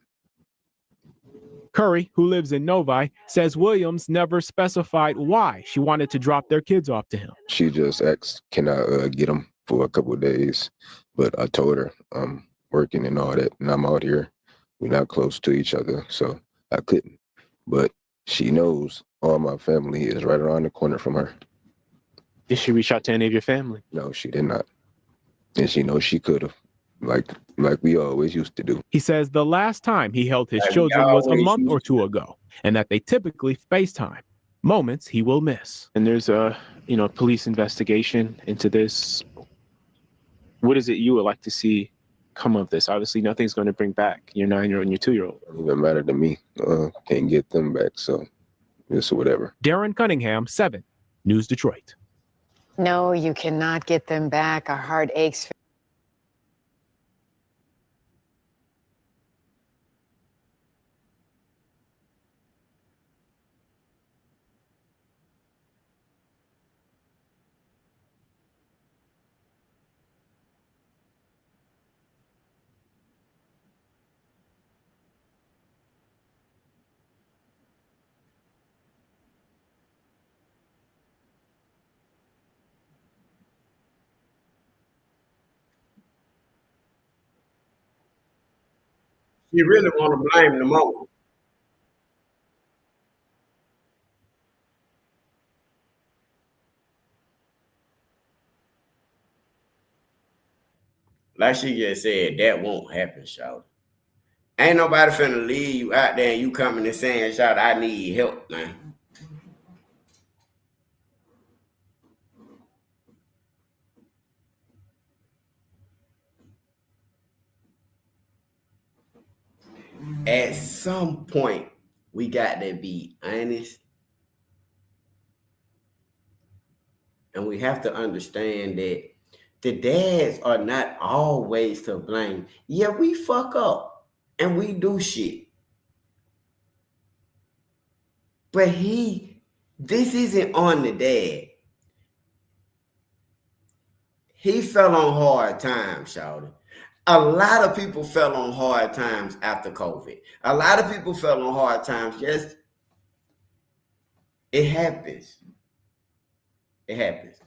Curry, who lives in Novi, says Williams never specified why she wanted to drop their kids off to him. She just asked, can I get them for a couple of days? But I told her I'm working and all that, and I'm out here. We're not close to each other, so I couldn't. But she knows all my family is right around the corner from her. Did she reach out to any of your family? No, she did not. And she knows she could have, like we always used to do. He says the last time he held his children was a month or 2 ago, and that they typically FaceTime, moments he will miss. And there's a police investigation into this. What is it you would like to see come of this? Obviously, nothing's going to bring back your 9-year-old and your 2-year-old. It doesn't matter to me. Can't get them back, so it's whatever. Darren Cunningham, 7 News Detroit. No, you cannot get them back. Our heart aches. You really want to blame the mama. Like she just said, that won't happen, Shawty. Ain't nobody finna leave you out there and you coming and saying, Shawty, I need help, man. At some point, we got to be honest. And we have to understand that the dads are not always to blame. Yeah, we fuck up and we do shit. But this isn't on the dad. He fell on hard times, Shawty. A lot of people fell on hard times after COVID. A lot of people fell on hard times. Yes, it happens. It happens.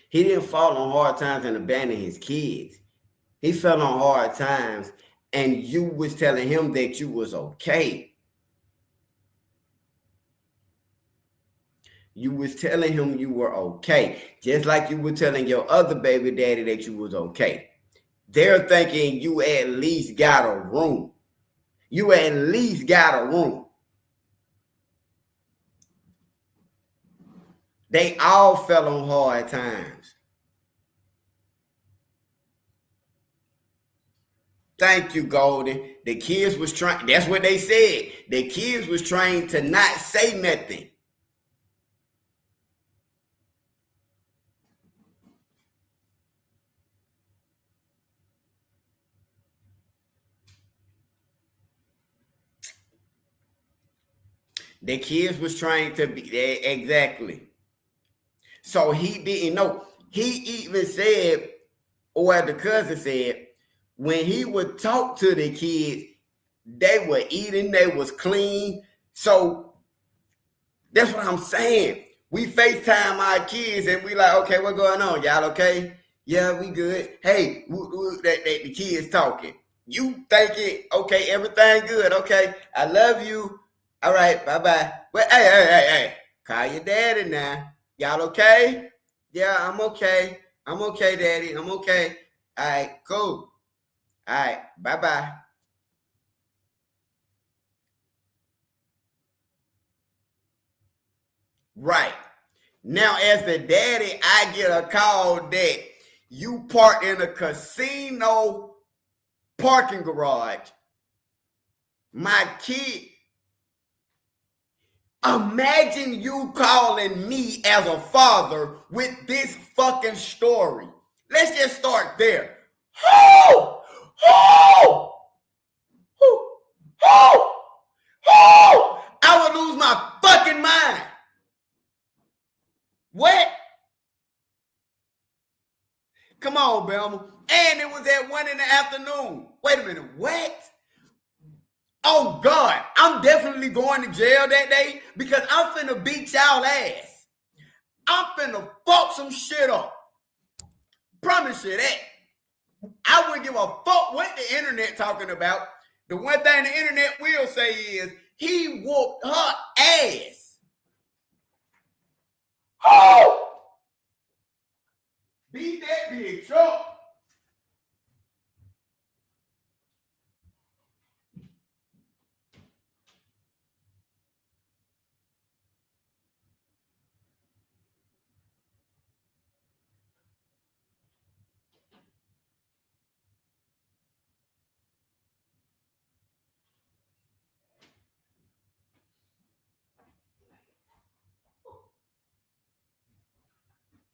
He didn't fall on hard times and abandon his kids. He fell on hard times and you was telling him that you was okay. You was telling him you were okay. Just like you were telling your other baby daddy that you was okay. They're thinking you at least got a room. You at least got a room. They all fell on hard times. Thank you, Golden. The kids was trying, that's what they said. The kids was trained to not say nothing. The kids was trained to be there, exactly. So he didn't know. He even said, or the cousin said, when he would talk to the kids, they were eating, they was clean. So that's what I'm saying. We FaceTime our kids and we like, okay, what's going on? Y'all okay? Yeah, we good. Hey, the kids talking. You thinking, okay, everything good. Okay, I love you. All right, bye-bye. Well, hey. Call your daddy now. Y'all okay? Yeah, I'm okay. I'm okay, daddy. I'm okay. All right, cool. All right, bye-bye. Right. Now, as the daddy, I get a call that you parked in a casino parking garage. My kid... Imagine you calling me as a father with this fucking story. Let's just start there. I would lose my fucking mind. What? Come on, Belma. And it was at 1 PM. Wait a minute, what? Oh, God, I'm definitely going to jail that day because I'm finna beat y'all ass. I'm finna fuck some shit up. Promise you that. I wouldn't give a fuck what the internet talking about. The one thing the internet will say is he whooped her ass. Oh! Beat that bitch up.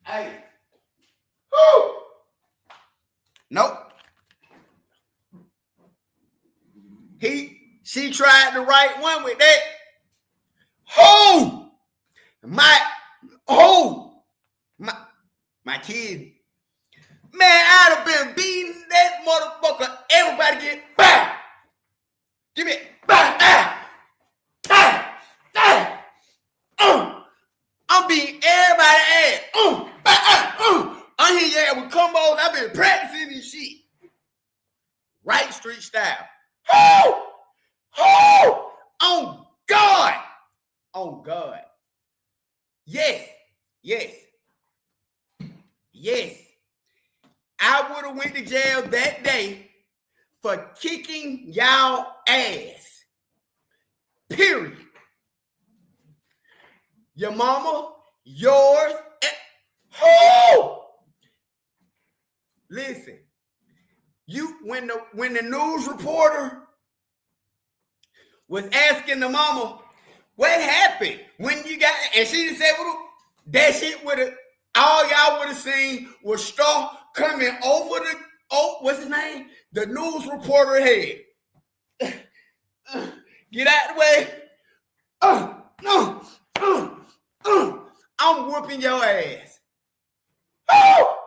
Hey. Woo! Nope. She tried the right one with that. My kid. Man, I'd have been beating that motherfucker. Everybody get back. Give me back. I'm beating everybody ass. I'm here with combos. I've been practicing this shit. Right street style. On God. On God. Yes. to jail that day for kicking y'all ass. Period. Your mama, yours, and who? Listen, when the news reporter was asking the mama what happened when you got, and she just said, well, that shit would have, all y'all would have seen was straw coming over the, what's his name? The news reporter head. Get out the way. I'm whooping your ass. Oh!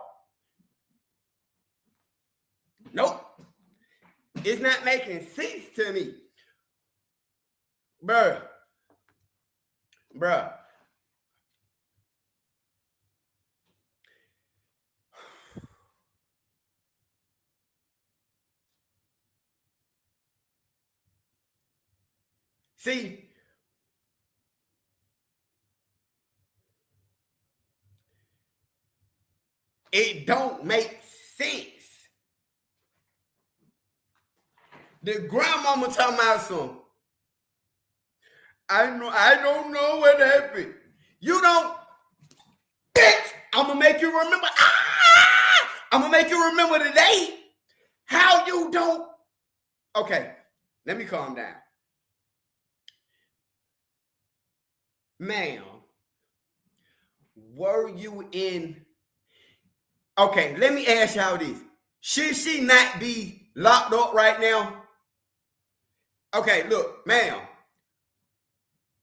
Nope. It's not making sense to me. Bruh. See, it don't make sense. The grandmama talking about something. I don't know what happened. You don't, bitch. I'm gonna make you remember. I'm gonna make you remember today how you don't. Okay, let me calm down. Ma'am, were you in? Okay, let me ask y'all this. Should she not be locked up right now? Okay, look, ma'am,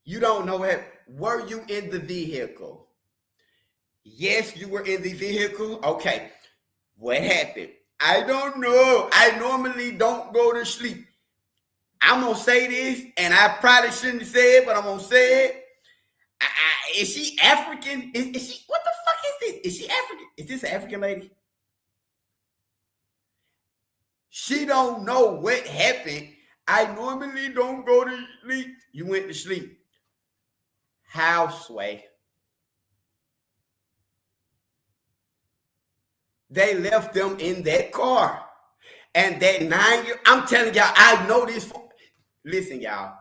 you don't know what. Were you in the vehicle? Yes, you were in the vehicle. Okay, what happened? I don't know. I normally don't go to sleep. I'm going to say this, and I probably shouldn't say it, but I'm going to say it. Is she African? Is she, what the fuck is this? Is she African? Is this an African lady? She don't know what happened. I normally don't go to sleep. You went to sleep. How, Sway? They left them in that car. And that 9-year, I'm telling y'all, I know this. Listen, y'all,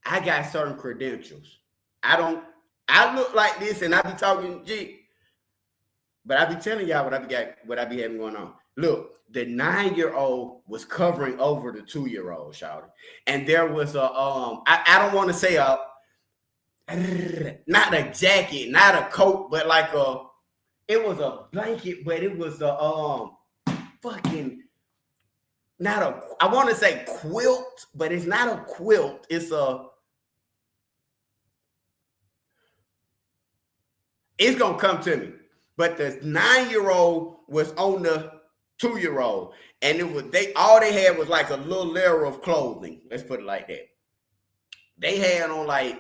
I got certain credentials. I look like this and I be talking G. But I be telling y'all what I be having going on. Look, the 9-year-old was covering over the 2-year-old, shouting. And there was a I don't want to say not a jacket, not a coat, but like it was a blanket, but it was a fucking not a, I want to say quilt, but it's not a quilt. It's gonna come to me. But the 9-year-old was on the 2-year-old, and it was all they had was like a little layer of clothing. Let's put it like that. They had on like,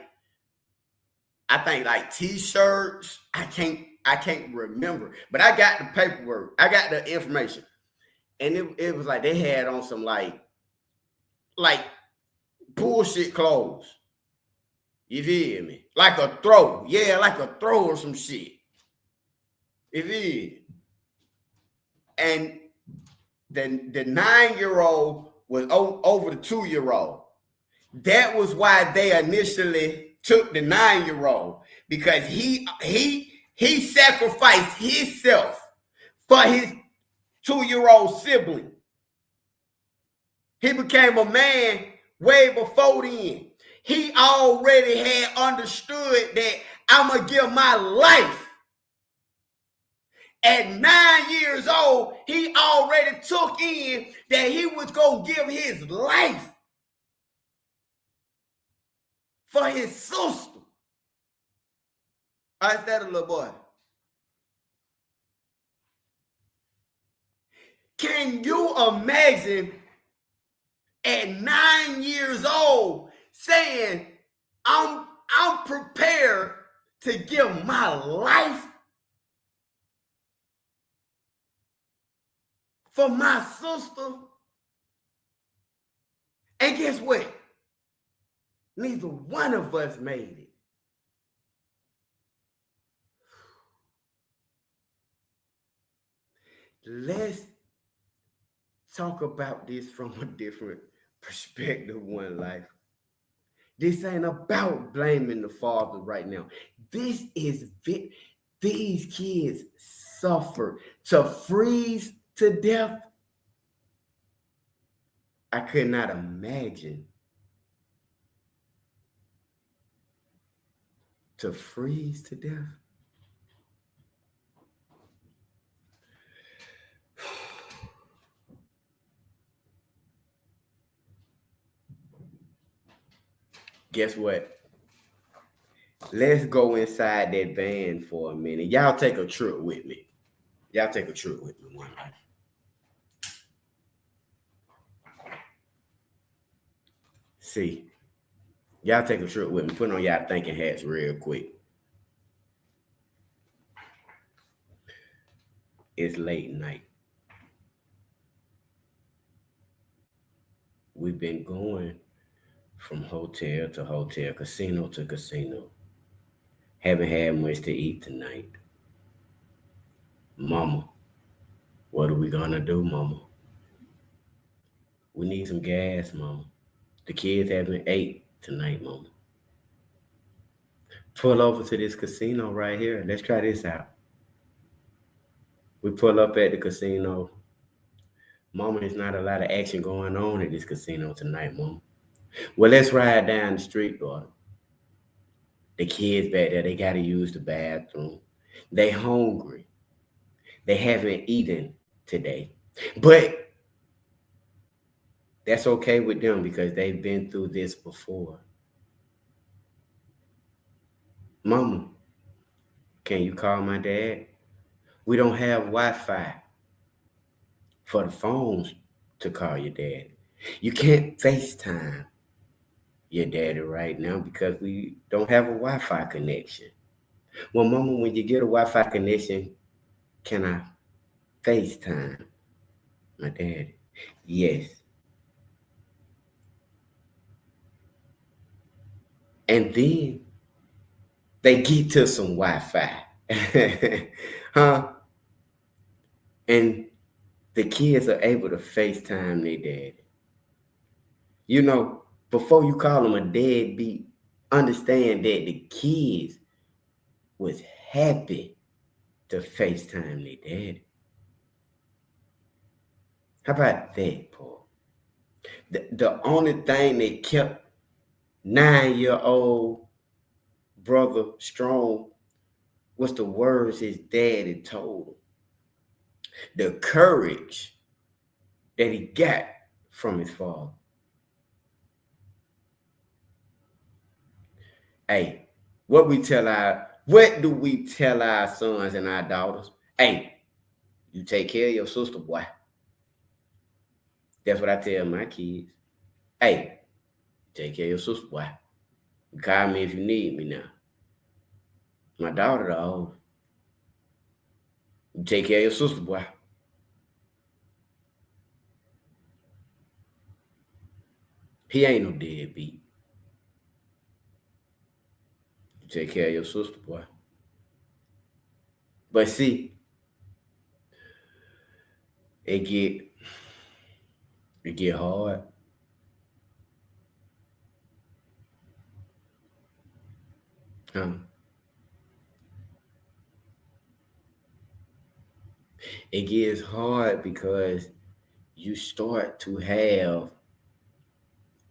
I think like t-shirts. I can't remember, but I got the paperwork. I got the information, and it was like they had on some like bullshit clothes. You feel me? Like a throw, yeah, like a throw or some shit. You feel? And the 9-year-old was over the 2-year-old. That was why they initially took the 9-year-old, because he sacrificed himself for his 2-year-old sibling. He became a man way before then. He already had understood that I'm going to give my life. At 9 years old, he already took in that he was going to give his life for his sister. I said, a little boy. Can you imagine at 9 years old saying, I'm prepared to give my life for my sister? And guess what? Neither one of us made it. talk about this from a different perspective, One Life. This ain't about blaming the father right now. This is these kids suffer to freeze to death. I could not imagine to freeze to death. Guess what? Let's go inside that van for a minute. Y'all take a trip with me. Y'all take a trip with me, One Life. See, y'all take a trip with me. Put on y'all thinking hats real quick. It's late night. We've been going from hotel to hotel, casino to casino. Haven't had much to eat tonight. Mama, what are we gonna do, Mama? We need some gas, Mama. The kids haven't ate tonight, Mama. Pull over to this casino right here. Let's try this out. We pull up at the casino. Mama, there's not a lot of action going on at this casino tonight, Mama. Well, let's ride down the street, daughter. The kids back there, they got to use the bathroom. They hungry. They haven't eaten today. But that's okay with them because they've been through this before. Mama, can you call my dad? We don't have Wi-Fi for the phones to call your dad. You can't FaceTime your daddy right now because we don't have a Wi-Fi connection. Well, Mama, when you get a Wi-Fi connection, can I FaceTime my daddy? Yes. And then they get to some Wi-Fi. Huh? And the kids are able to FaceTime their daddy. You know, before you call them a deadbeat, understand that the kids was happy to FaceTime their daddy. How about that, Paul? The only thing that kept 9-year-old brother strong was the words his daddy told him. The courage that he got from his father. Hey, what do we tell our sons and our daughters? Hey, you take care of your sister, boy. That's what I tell my kids. Hey, take care of your sister, boy. Call me if you need me now. My daughter, though, you take care of your sister, boy. He ain't no deadbeat. You take care of your sister, boy. But see, it get hard. It gets hard because you start to have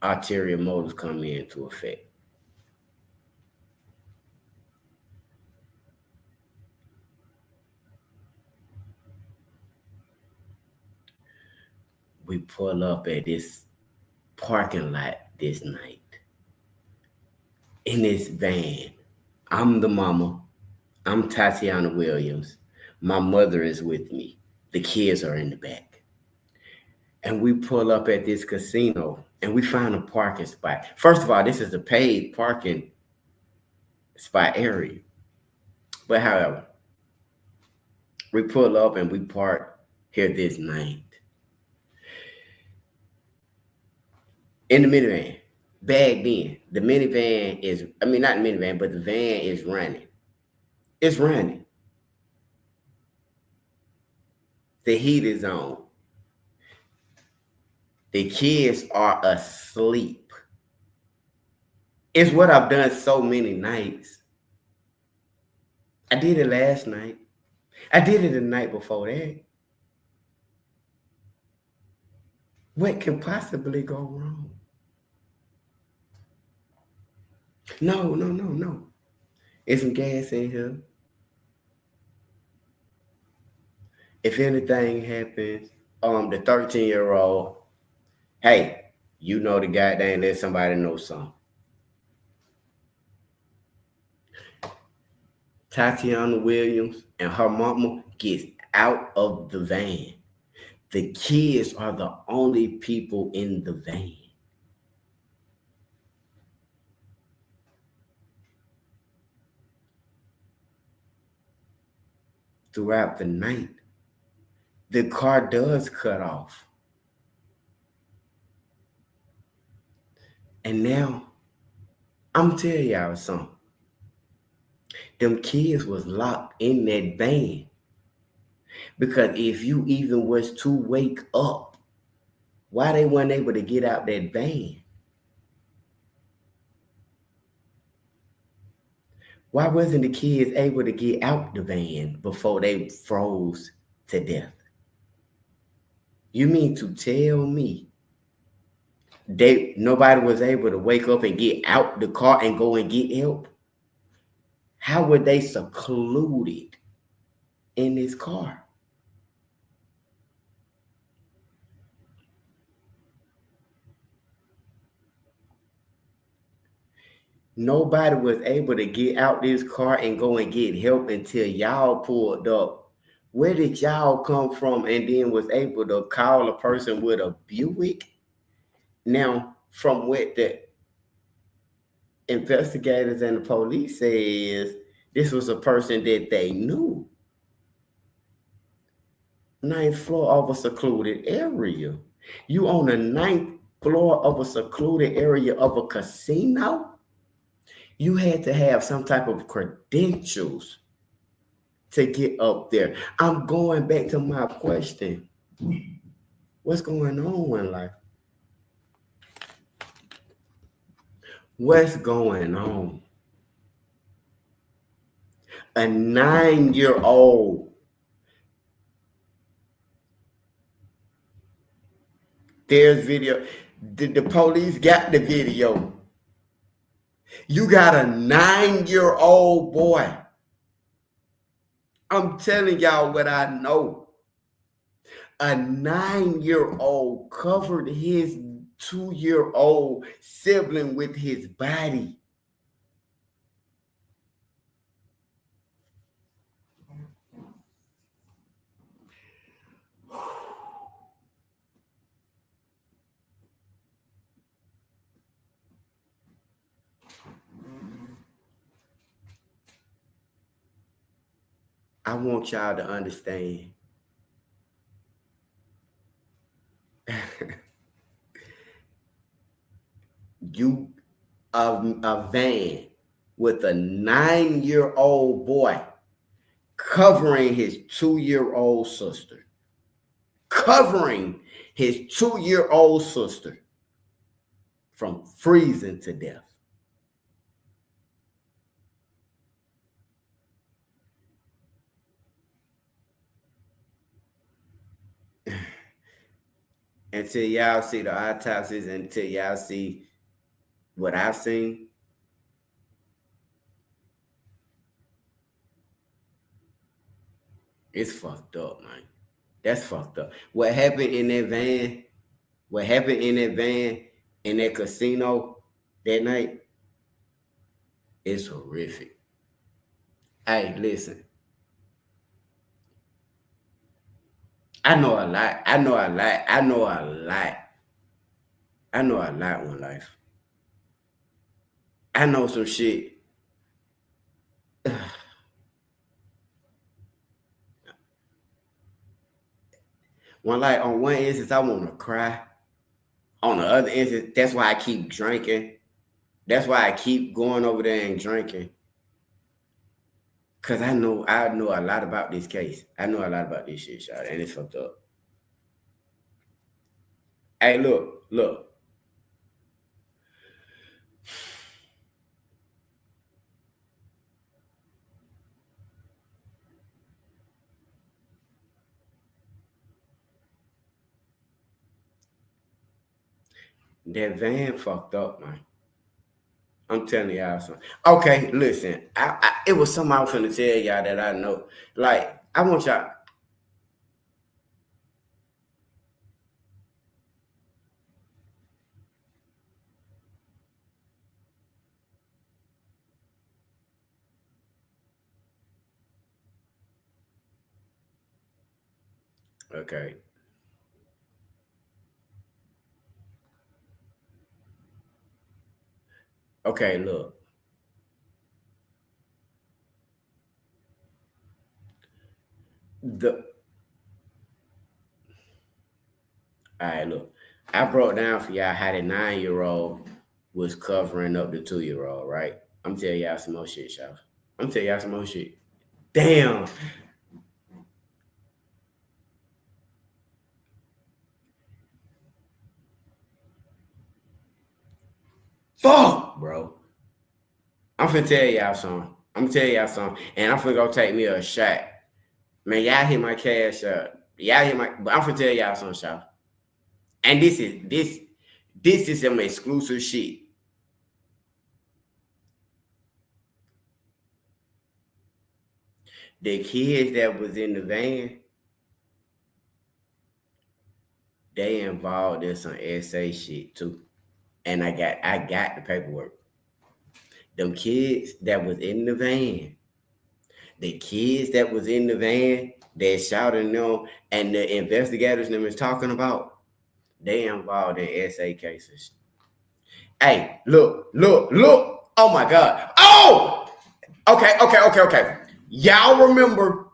ulterior motives come into effect. We pull up at this parking lot this night in this van. I'm the mama. I'm Tatiana Williams. My mother is with me. The kids are in the back. And we pull up at this casino and we find a parking spot. First of all, this is a paid parking spot area. But however, we pull up and we park here this night. In the minivan. Back then, the minivan is, not the minivan, but the van is running. It's running. The heat is on. The kids are asleep. It's what I've done so many nights. I did it last night. I did it the night before that. What can possibly go wrong? No. There's some gas in here. If anything happens, the 13-year-old, hey, you know the goddamn let somebody know something. Tatiana Williams and her mama gets out of the van. The kids are the only people in the van. Throughout the night, the car does cut off. And now, I'm telling y'all something. Them kids was locked in that van. Because if you even was to wake up, why they weren't able to get out that van? Why wasn't the kids able to get out the van before they froze to death? You mean to tell me nobody was able to wake up and get out the car and go and get help? How were they secluded in this car? Nobody was able to get out this car and go and get help until y'all pulled up. Where did y'all come from and then was able to call a person with a Buick? Now, from what the investigators and the police says, this was a person that they knew. 9th floor of a secluded area. You on the 9th floor of a secluded area of a casino? You had to have some type of credentials to get up there. I'm going back to my question. What's going on in life? What's going on? A 9-year-old. There's video. The police got the video. You got a 9-year-old boy. I'm telling y'all what I know. A 9-year-old covered his 2-year-old sibling with his body. I want y'all to understand. You a van with a 9-year-old boy covering his 2-year-old sister. Covering his 2-year-old sister from freezing to death. Until y'all see the autopsies, until y'all see what I've seen, it's fucked up, man. That's fucked up. What happened in that van, in that casino that night, is horrific. Hey, listen. I know a lot in life. I know some shit. On one instance, I want to cry. On the other instance, that's why I keep drinking. That's why I keep going over there and drinking. Cause I know a lot about this case. I know a lot about this shit, y'all, and it's fucked up. Hey, look. That van fucked up, man. I'm telling y'all something. Okay, listen. It was something I was finna tell y'all that I know. Like, I want y'all. Okay. Okay, look. All right, look. I broke down for y'all how the 9-year-old was covering up the 2-year-old, right? I'm telling y'all some more shit, y'all. I'm telling y'all some more shit. Damn. Fuck, bro. I'm finna tell y'all something. And I'm finna go take me a shot. Man, y'all hit my cash up. But I'm finna tell y'all something, y'all. And this is some exclusive shit. The kids that was in the van, they involved in some SA shit too. And I got the paperwork. Them kids that was in the van, that shouting them and the investigators them is talking about, they involved in SA cases. Hey, look. Oh my God. Oh! Okay. Y'all remember,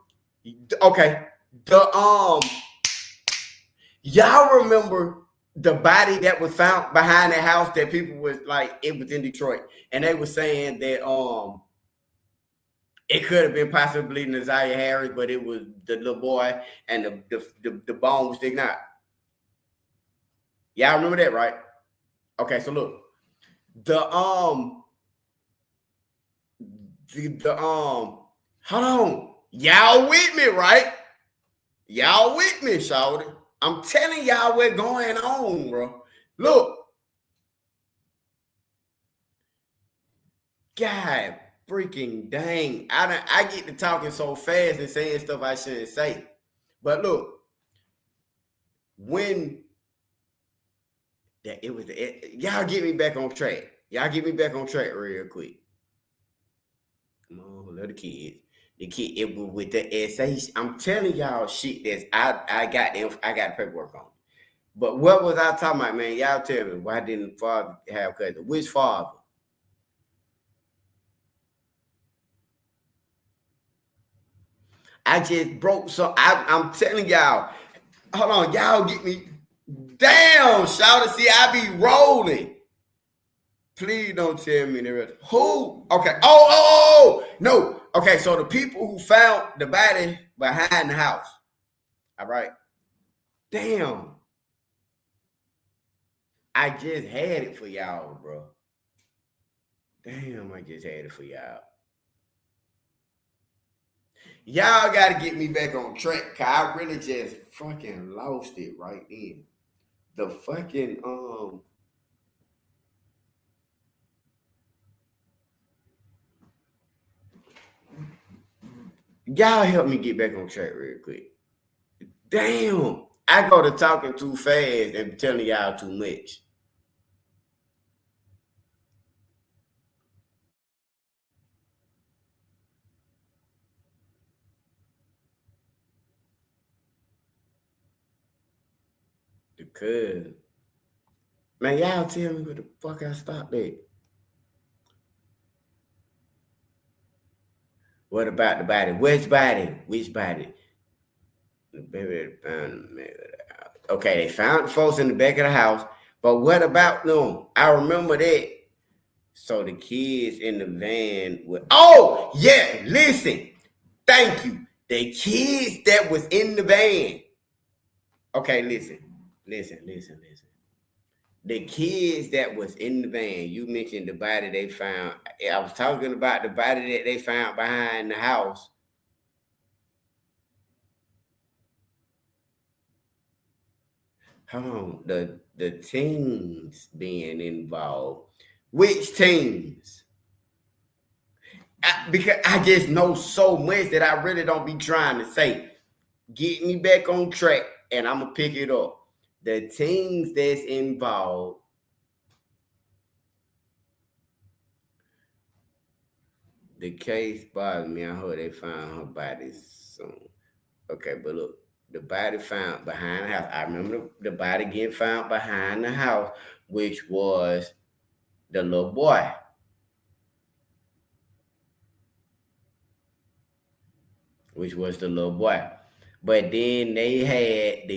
y'all remember the body that was found behind the house that people was like, it was in Detroit. And they were saying that it could have been possibly Nazaria Harris, but it was the little boy and the bone was sticking out. Y'all remember that, right? Okay, so look. Hold on. Y'all with me, right? Y'all with me, shawty. I'm telling y'all what's going on, bro. Look. God freaking dang. I get to talking so fast and saying stuff I shouldn't say. But look, when that it was y'all get me back on track. Y'all get me back on track real quick. Come on, little kids. The kid, it was with the essays. I'm telling y'all shit that's I got the paperwork on. But what was I talking about, man? Y'all tell me, why didn't father have cousin? Which father? I just broke some. I'm telling y'all. Hold on, y'all get me. Damn, shout see, I be rolling. Please don't tell me the rest. Who? Okay. Oh, no. Okay, so the people who found the body behind the house. All right. Damn. I just had it for y'all, bro. Damn, I just had it for y'all. Y'all got to get me back on track, cause I really just fucking lost it right then. The fucking y'all help me get back on track real quick. Damn, I go to talking too fast and telling y'all too much. Because, man, y'all tell me where the fuck I stopped at. What about the body? Which body? Which body? The baby found the house. Okay, they found the folks in the back of the house, but what about them? I remember that. So the kids in the van were, oh, yeah, listen. Thank you. The kids that was in the van. Okay, listen. The kids that was in the van, you mentioned the body they found. I was talking about the body that they found behind the house. Hold on, the teens being involved. Which teens? Because I just know so much that I really don't be trying to say. Get me back on track, and I'm gonna pick it up. The teens that's involved. The case bothers me. I heard they found her body soon. Okay, but look. The body found behind the house. I remember the body getting found behind the house, which was the little boy. But then they had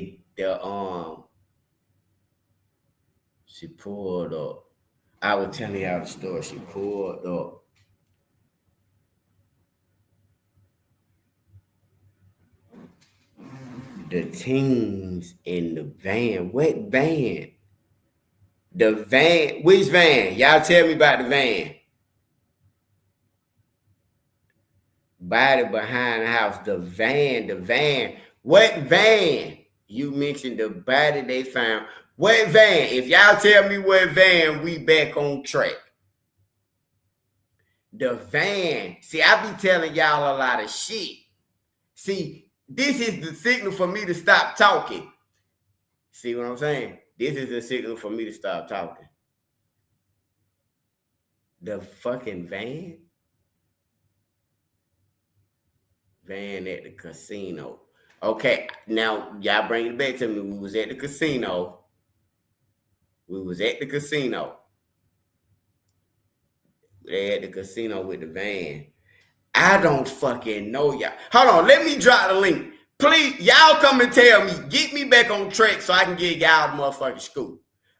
she pulled up. I was telling y'all the story. She pulled up. The teens in the van. What van? The van. Which van? Y'all tell me about the van. Body behind the house. The van. What van? You mentioned the body they found. What van? If y'all tell me what van, we back on track. The van. See, I be telling y'all a lot of shit. See, this is the signal for me to stop talking. See what I'm saying? This is the signal for me to stop talking. The fucking van? Van at the casino. Okay, now y'all bring it back to me. We was at the casino. They at the casino with the van. I don't fucking know y'all. Hold on, let me drop the link. Please, y'all come and tell me. Get me back on track so I can get y'all the motherfucking school.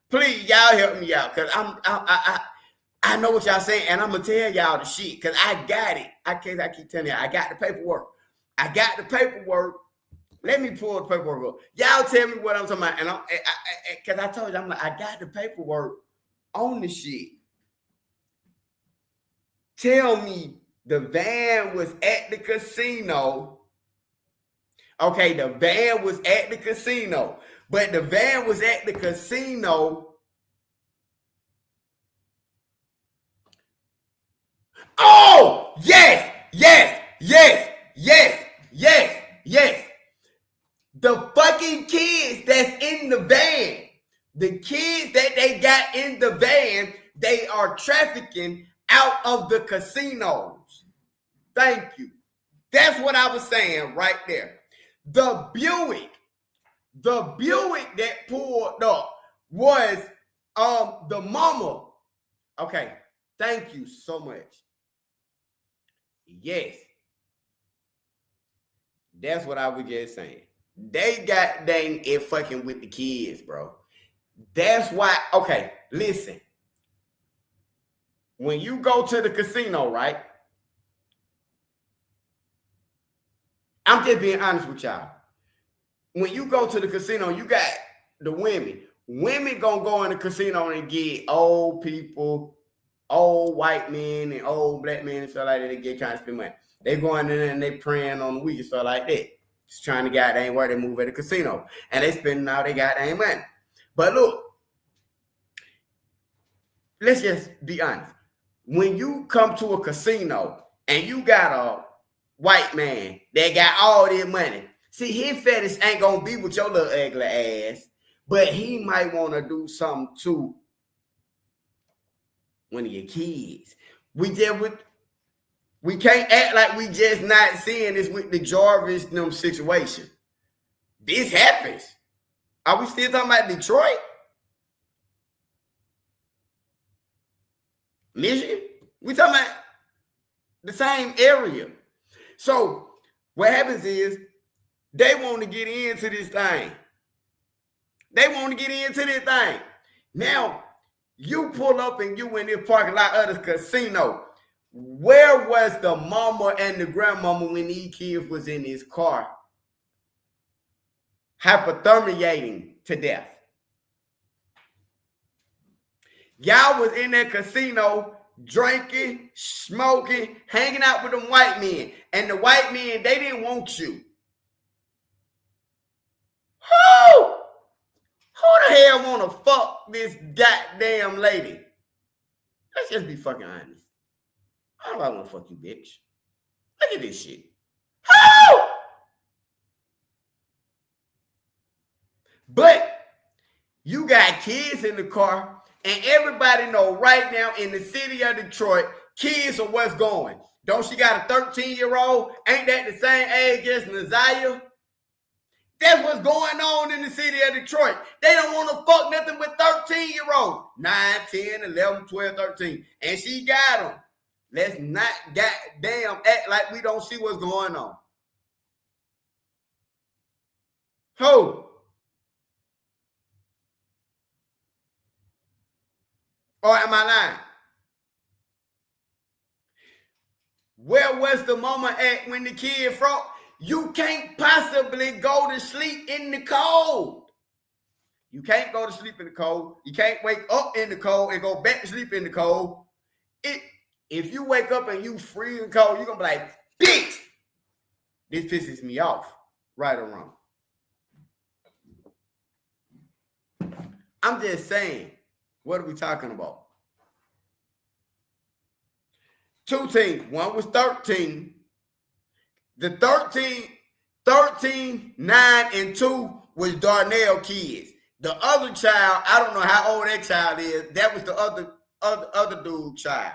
Please, y'all help me out. Cause I know what y'all saying, and I'm gonna tell y'all the shit. Cause I got it. I keep telling y'all, I got the paperwork. Let me pull the paperwork up. Y'all tell me what I'm talking about. And cause I told you, I'm like, I got the paperwork on the shit. Tell me the van was at the casino. Okay, the van was at the casino. But the van was at the casino. Oh, yes. The fucking kids that's in the van, the kids that they got in the van, they are trafficking out of the casinos. Thank you. That's what I was saying right there. The Buick that pulled up was the mama. Okay, thank you so much. Yes. That's what I was just saying. They got dang it fucking with the kids, bro. That's why, okay, listen. When you go to the casino, right? I'm just being honest with y'all. When you go to the casino, you got the women. Women gonna go in the casino and get old people, old white men and old black men and stuff like that. They get trying to spend money. They going in there and they praying on the week and stuff like that. Just trying to goddamn where they move at the casino. And they spending all their goddamn money. But look, let's just be honest. When you come to a casino and you got a white man that got all this money, see, his fetish ain't gonna be with your little ugly ass, but he might want to do something to one of your kids. We can't act like we just not seeing this with the Jarvis situation. This happens. Are we still talking about Detroit? Michigan? We talking about the same area. So what happens is they want to get into this thing. Now, you pull up and you in this parking lot of the casino. Where was the mama and the grandmama when these kids was in his car? Hypothermiating to death. Y'all was in that casino drinking, smoking, hanging out with them white men. And the white men, they didn't want you. Who the hell want to fuck this goddamn lady? Let's just be fucking honest. I don't want to fuck you, bitch. Look at this shit. Who? But you got kids in the car, and everybody know right now in the city of Detroit, kids are what's going. Don't she got a 13-year-old? Ain't that the same age as Naziah? That's what's going on in the city of Detroit. They don't want to fuck nothing with 13-year-olds. 9, 10, 11, 12, 13. And she got them. Let's not goddamn act like we don't see what's going on. Who? Or am I lying? Where was the mama at when the kid froze? You can't possibly go to sleep in the cold. You can't go to sleep in the cold. You can't wake up in the cold and go back to sleep in the cold. If you wake up and you freezing cold, you're going to be like, bitch, this pisses me off, right or wrong. I'm just saying, what are we talking about? 2 teams. One was 13. The 13, 9, and 2 was Darnell kids. The other child, I don't know how old that child is. That was the other dude child.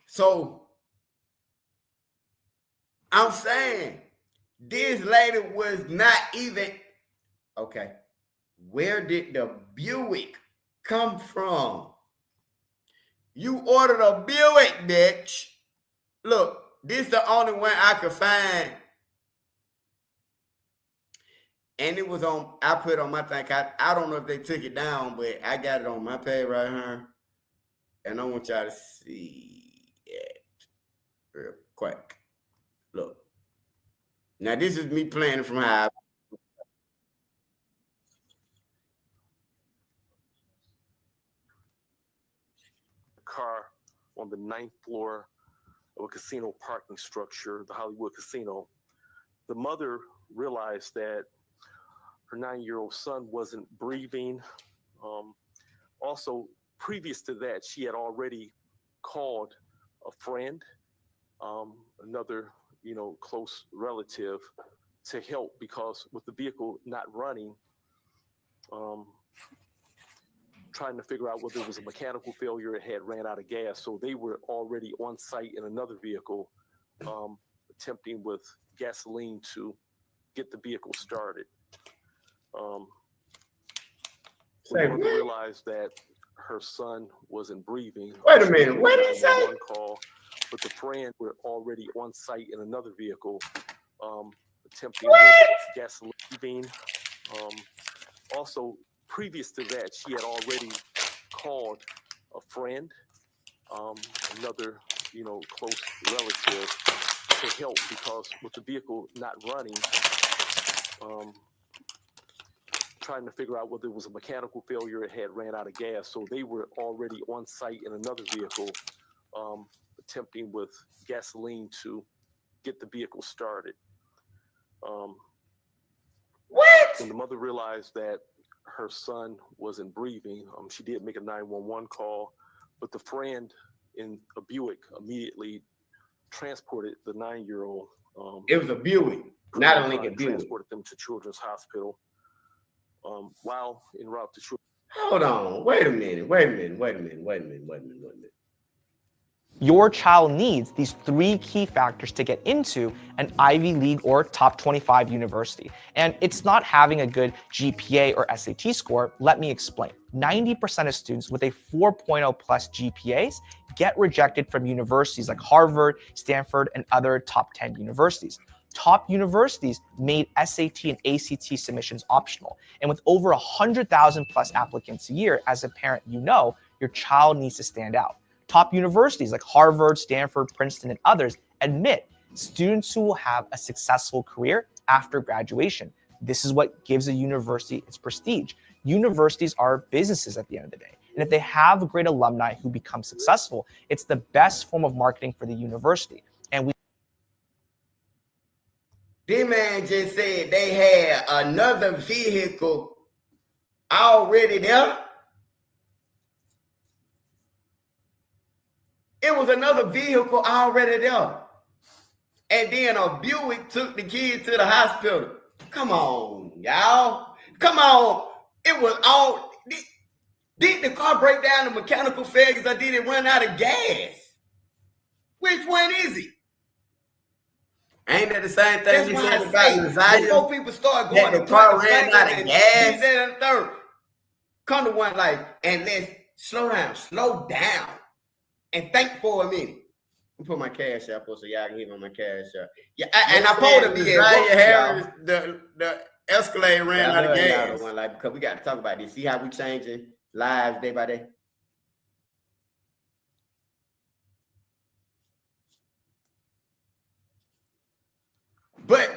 So I'm saying this lady was not even okay. Where did the Buick come from? You ordered a Buick, bitch. Look, this is the only one I could find. And it was on, I put it on my thing. I don't know if they took it down, but I got it on my page right here. And I want y'all to see it real quick. Look. Now, this is me playing from high. Car on the 9th floor of a casino parking structure, the Hollywood Casino. The mother realized that her 9-year-old son wasn't breathing. Also, previous to that, she had already called a friend, another, close relative, to help because with the vehicle not running, trying to figure out whether it was a mechanical failure, it had ran out of gas. So they were already on site in another vehicle, attempting with gasoline to get the vehicle started. When the mother realized that her son wasn't breathing. Wait a minute, what did he say? Call, but the friend were already on site in another vehicle, attempting with gasoline. Also, previous to that, she had already called a friend, another, close relative, to help because with the vehicle not running, trying to figure out whether it was a mechanical failure, it had ran out of gas. So they were already on site in another vehicle, attempting with gasoline to get the vehicle started. When the mother realized that her son wasn't breathing, she did make a 911 call, but the friend in a Buick immediately transported the 9-year-old. It was a Buick, not a Lincoln Buick. Transported them to Children's Hospital. While en route to Children's. Hold on, wait a minute. Your child needs these 3 key factors to get into an Ivy League or top 25 university. And it's not having a good GPA or SAT score. Let me explain. 90% of students with a 4.0 plus GPAs get rejected from universities like Harvard, Stanford, and other top 10 universities. Top universities made SAT and ACT submissions optional. And with over 100,000 plus applicants a year, as a parent, your child needs to stand out. Top universities like Harvard, Stanford, Princeton, and others admit students who will have a successful career after graduation. This is what gives a university its prestige. Universities are businesses at the end of the day. And if they have great alumni who become successful, it's the best form of marketing for the university. And This man just said they had another vehicle already there. It was another vehicle already there. And then a Buick took the kids to the hospital. Come on, y'all. Come on. It was all... Did the car break down to mechanical failures or did it run out of gas? Which one is it? Ain't that the same thing you said about Nasiah? Before people start going to the car ran out of gas. And third, come to one life and let's slow down, and think for a minute. Let me put my cash up so y'all can hit on my cash up. Yeah, and I pulled him Nasiah Harris, the Escalade ran out of gas. One life because we got to talk about this. See how we changing lives day by day. But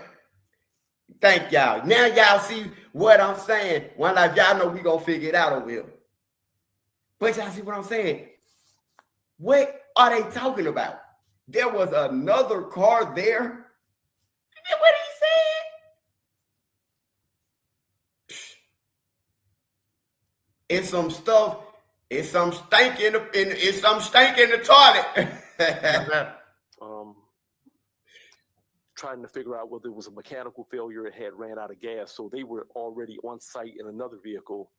thank y'all. Now y'all see what I'm saying. One life, y'all know we gonna figure it out over here. But y'all see what I'm saying? What are they talking about? There was another car there. What he said? It's some stuff. It's some stank in the toilet. Trying to figure out whether it was a mechanical failure, it had ran out of gas. So they were already on site in another vehicle.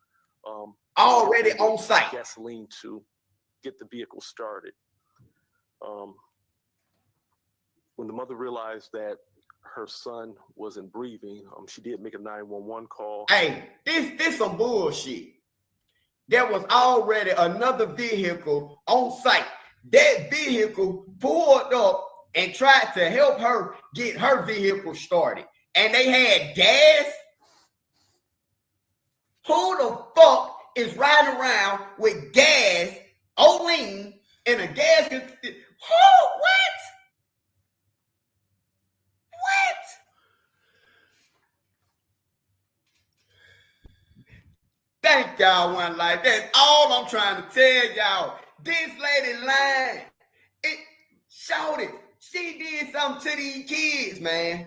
Already on site. Gasoline to get the vehicle started. When the mother realized that her son wasn't breathing, she did make a 911 call. Hey, this some bullshit. There was already another vehicle on site. That vehicle pulled up and tried to help her get her vehicle started. And they had gas. Who the fuck is riding around with gas, Olean, in a gas? Who? What? What? Thank y'all one life. That's all I'm trying to tell y'all. This lady lying. Showed it. She did something to these kids, man.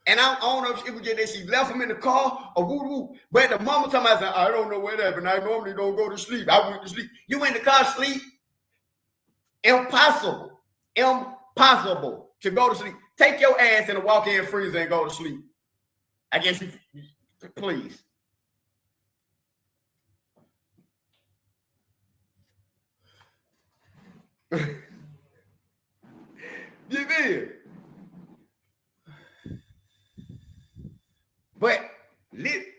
And I don't know if she was just that she left them in the car or woo-woo. But the mama told me, I don't know what happened. I normally don't go to sleep. I went to sleep. You in the car sleep? Impossible. Impossible to go to sleep. Take your ass in a walk-in freezer and go to sleep. I guess you, please. You did. But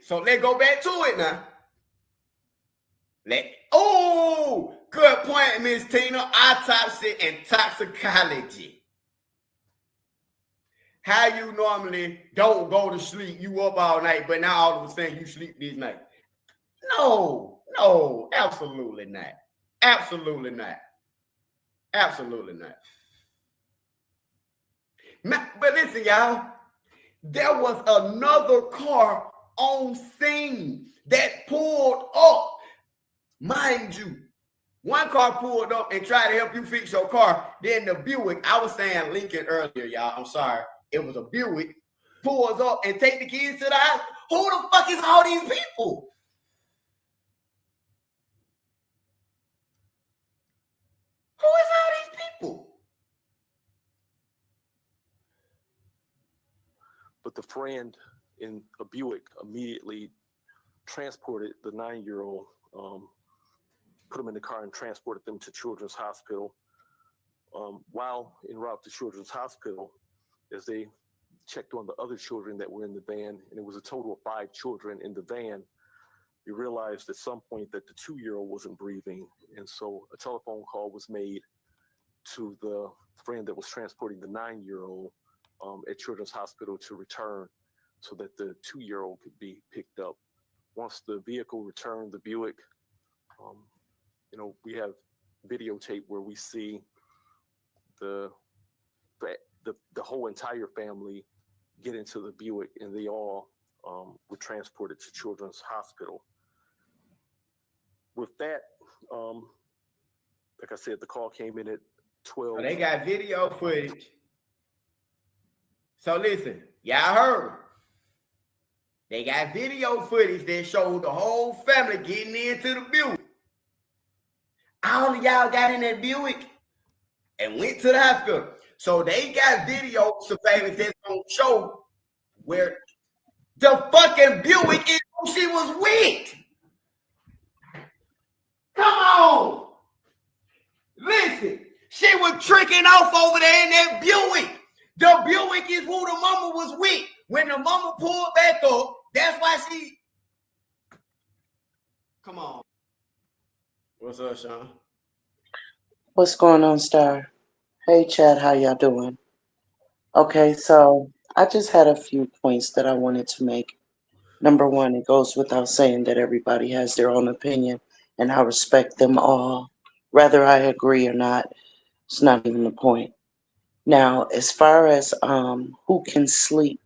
so let's go back to it now. Good point, Miss Tina. Autopsy and toxicology. How you normally don't go to sleep, you up all night, but now all of a sudden you sleep this night. No, absolutely not. Absolutely not. Absolutely not. But listen, y'all, there was another car on scene that pulled up. Mind you, one car pulled up and tried to help you fix your car. Then the Buick, I was saying Lincoln earlier, y'all. I'm sorry. It was a Buick, pulls up and take the kids to the house. Who the fuck is all these people? Who is all these people? But the friend in a Buick immediately transported the 9-year-old, put him in the car and transported them to Children's Hospital. While en route to Children's Hospital, as they checked on the other children that were in the van, and it was a total of 5 children in the van, we realized at some point that the 2-year-old wasn't breathing. And so a telephone call was made to the friend that was transporting the 9-year-old at Children's Hospital to return so that the 2-year-old could be picked up. Once the vehicle returned, the Buick, we have videotape where we see the whole entire family get into the Buick, and they all were transported to Children's Hospital. With that, like I said, the call came in at 12. Oh, they got video footage. So listen, y'all heard. They got video footage that showed the whole family getting into the Buick. All of y'all got in that Buick and went to the hospital. So they got video surveillance that's gonna show where the fucking Buick is who she was with. Come on. Listen, she was tricking off over there in that Buick. The Buick is who the mama was with. When the mama pulled back up, that's why she. Come on. What's up, Sean? What's going on, Star? Hey, Chad, how y'all doing? Okay, so I just had a few points that I wanted to make. Number one, it goes without saying that everybody has their own opinion, and I respect them all. Whether I agree or not, it's not even the point. Now, as far as who can sleep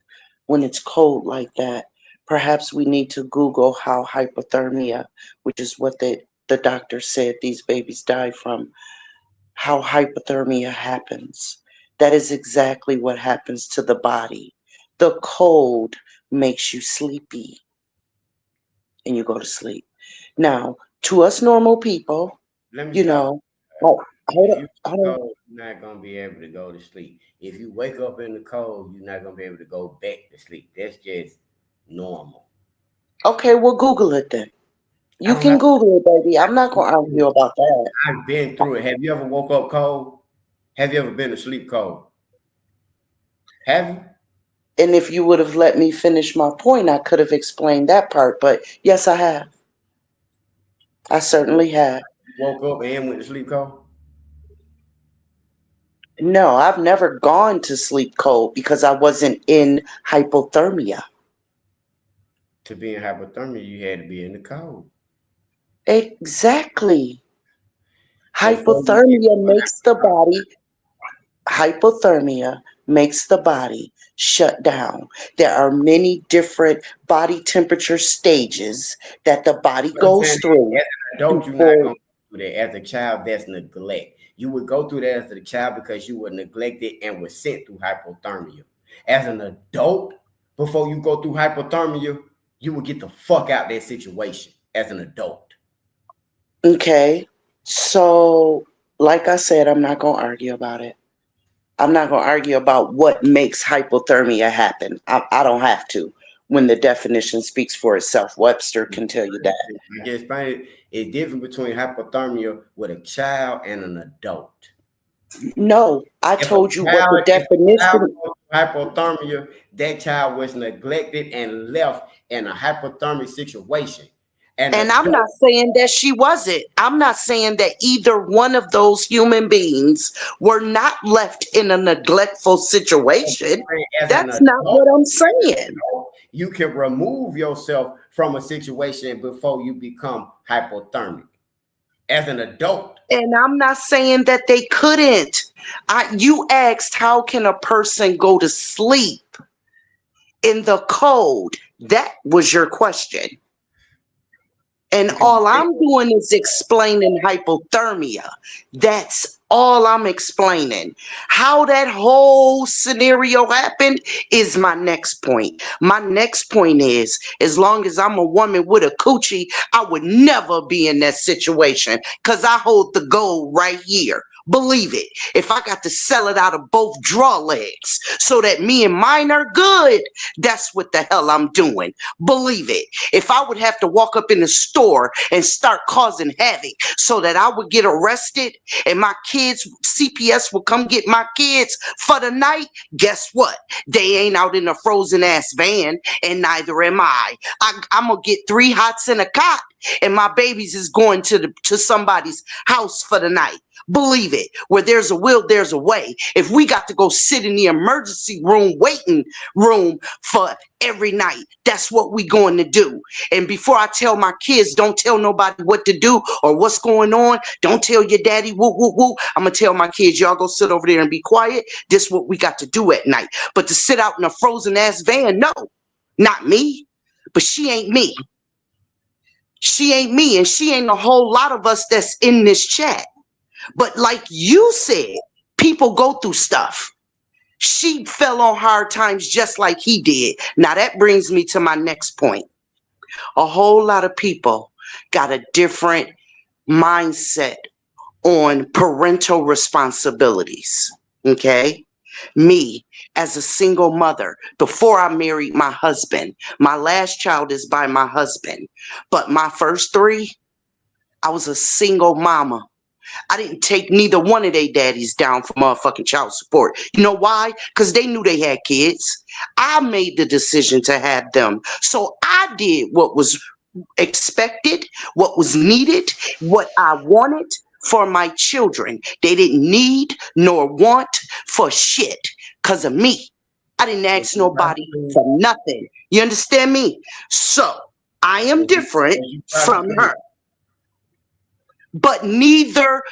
when it's cold like that, perhaps we need to Google how hypothermia, which is what the doctor said these babies die from, how hypothermia happens. That is exactly what happens to the body. The cold makes you sleepy and you go to sleep. Now, to us normal people, you know, hold on. You're not gonna be able to go to sleep. If you wake up in the cold, you're not gonna be able to go back to sleep. That's just normal. Okay, well, Google it then. You can Google it, baby. I'm not gonna argue about that. I've been through it. Have you ever woke up cold? Have you ever been to sleep cold? Have you? And if you would have let me finish my point, I could have explained that part. But yes, I have. I certainly have. Woke up and went to sleep cold? No, I've never gone to sleep cold because I wasn't in hypothermia. To be in hypothermia, you had to be in the cold. Exactly. Hypothermia makes the body shut down. There are many different body temperature stages that the body goes through. As an adult, you're not going to do that. As a child, that's neglect. You would go through that as a child because you were neglected and were sent through hypothermia. As an adult, before you go through hypothermia, you will get the fuck out of that situation as an adult. Okay. So, like I said, I'm not going to argue about it. I'm not going to argue about what makes hypothermia happen. I don't have to when the definition speaks for itself. Webster can tell you that. I guess it's different between hypothermia with a child and an adult. No, I told you what the definition. Hypothermia, that child was neglected and left in a hypothermic situation. And I'm not saying that she wasn't. I'm not saying that either one of those human beings were not left in a neglectful situation. That's not what I'm saying. You can remove yourself from a situation before you become hypothermic as an adult. And I'm not saying that they couldn't. You asked, how can a person go to sleep in the cold? That was your question. And all I'm doing is explaining hypothermia. That's all I'm explaining. How that whole scenario happened is my next point. My next point is, as long as I'm a woman with a coochie, I would never be in that situation because I hold the gold right here. Believe it. If I got to sell it out of both draw legs so that me and mine are good, that's what the hell I'm doing. Believe it. If I would have to walk up in the store and start causing havoc so that I would get arrested and my kids, CPS will come get my kids for the night, guess what? They ain't out in a frozen ass van and neither am I. I'm going to get 3 hots in a cot and my babies is going to somebody's house for the night. Believe it. Where there's a will, there's a way. If we got to go sit in the emergency room, waiting room for every night, that's what we going to do. And before I tell my kids, don't tell nobody what to do or what's going on. Don't tell your daddy, woo, woo, woo. I'm going to tell my kids, y'all go sit over there and be quiet. This is what we got to do at night. But to sit out in a frozen ass van, no, not me. But she ain't me. She ain't me, and she ain't a whole lot of us that's in this chat. But like you said, people go through stuff. She fell on hard times just like he did. Now that brings me to my next point. A whole lot of people got a different mindset on parental responsibilities. Okay? Me, as a single mother, before I married my husband, my last child is by my husband. But my first three, I was a single mama. I didn't take neither one of their daddies down for motherfucking child support. You know why? Because they knew they had kids. I made the decision to have them. So I did what was expected, what was needed, what I wanted for my children. They didn't need nor want for shit because of me. I didn't ask nobody for nothing. You understand me? So I am different from her. But neither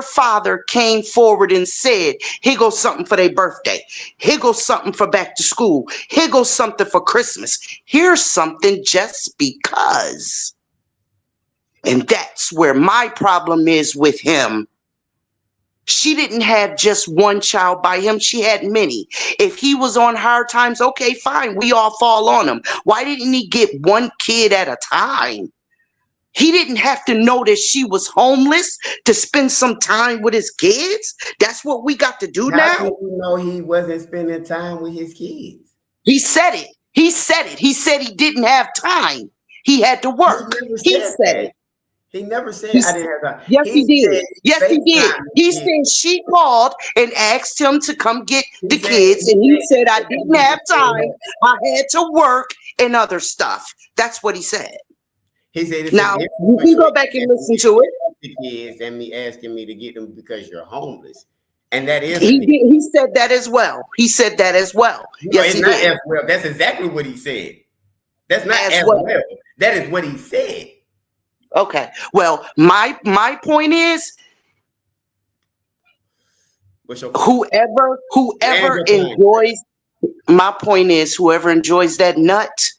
father came forward and said, here goes something for their birthday. Here goes something for back to school. Here goes something for Christmas. Here's something just because. And that's where my problem is with him. She didn't have just one child by him. She had many. If he was on hard times, okay, fine. We all fall on him. Why didn't he get one kid at a time? He didn't have to know that she was homeless to spend some time with his kids. That's what we got to do now. How did you know he wasn't spending time with his kids? He said it. He said it. He said he didn't have time. He had to work. He said it. He never said He I didn't have time. Yes, he did. Yes, he did. FaceTime He his said she called and asked him to come get the kids, and he said, I didn't have time. I had to work and other stuff. That's what he said. He said, now, you can go back and listen to it. The kids and me asking me to get them because you're homeless. And that is he said that as well. He said that as well. No, Yes, it's he not did. as well. That's exactly what he said. That's not As as well. well. That is what he said. Okay. Well, my point is, whoever enjoys, my point is, whoever enjoys that nut,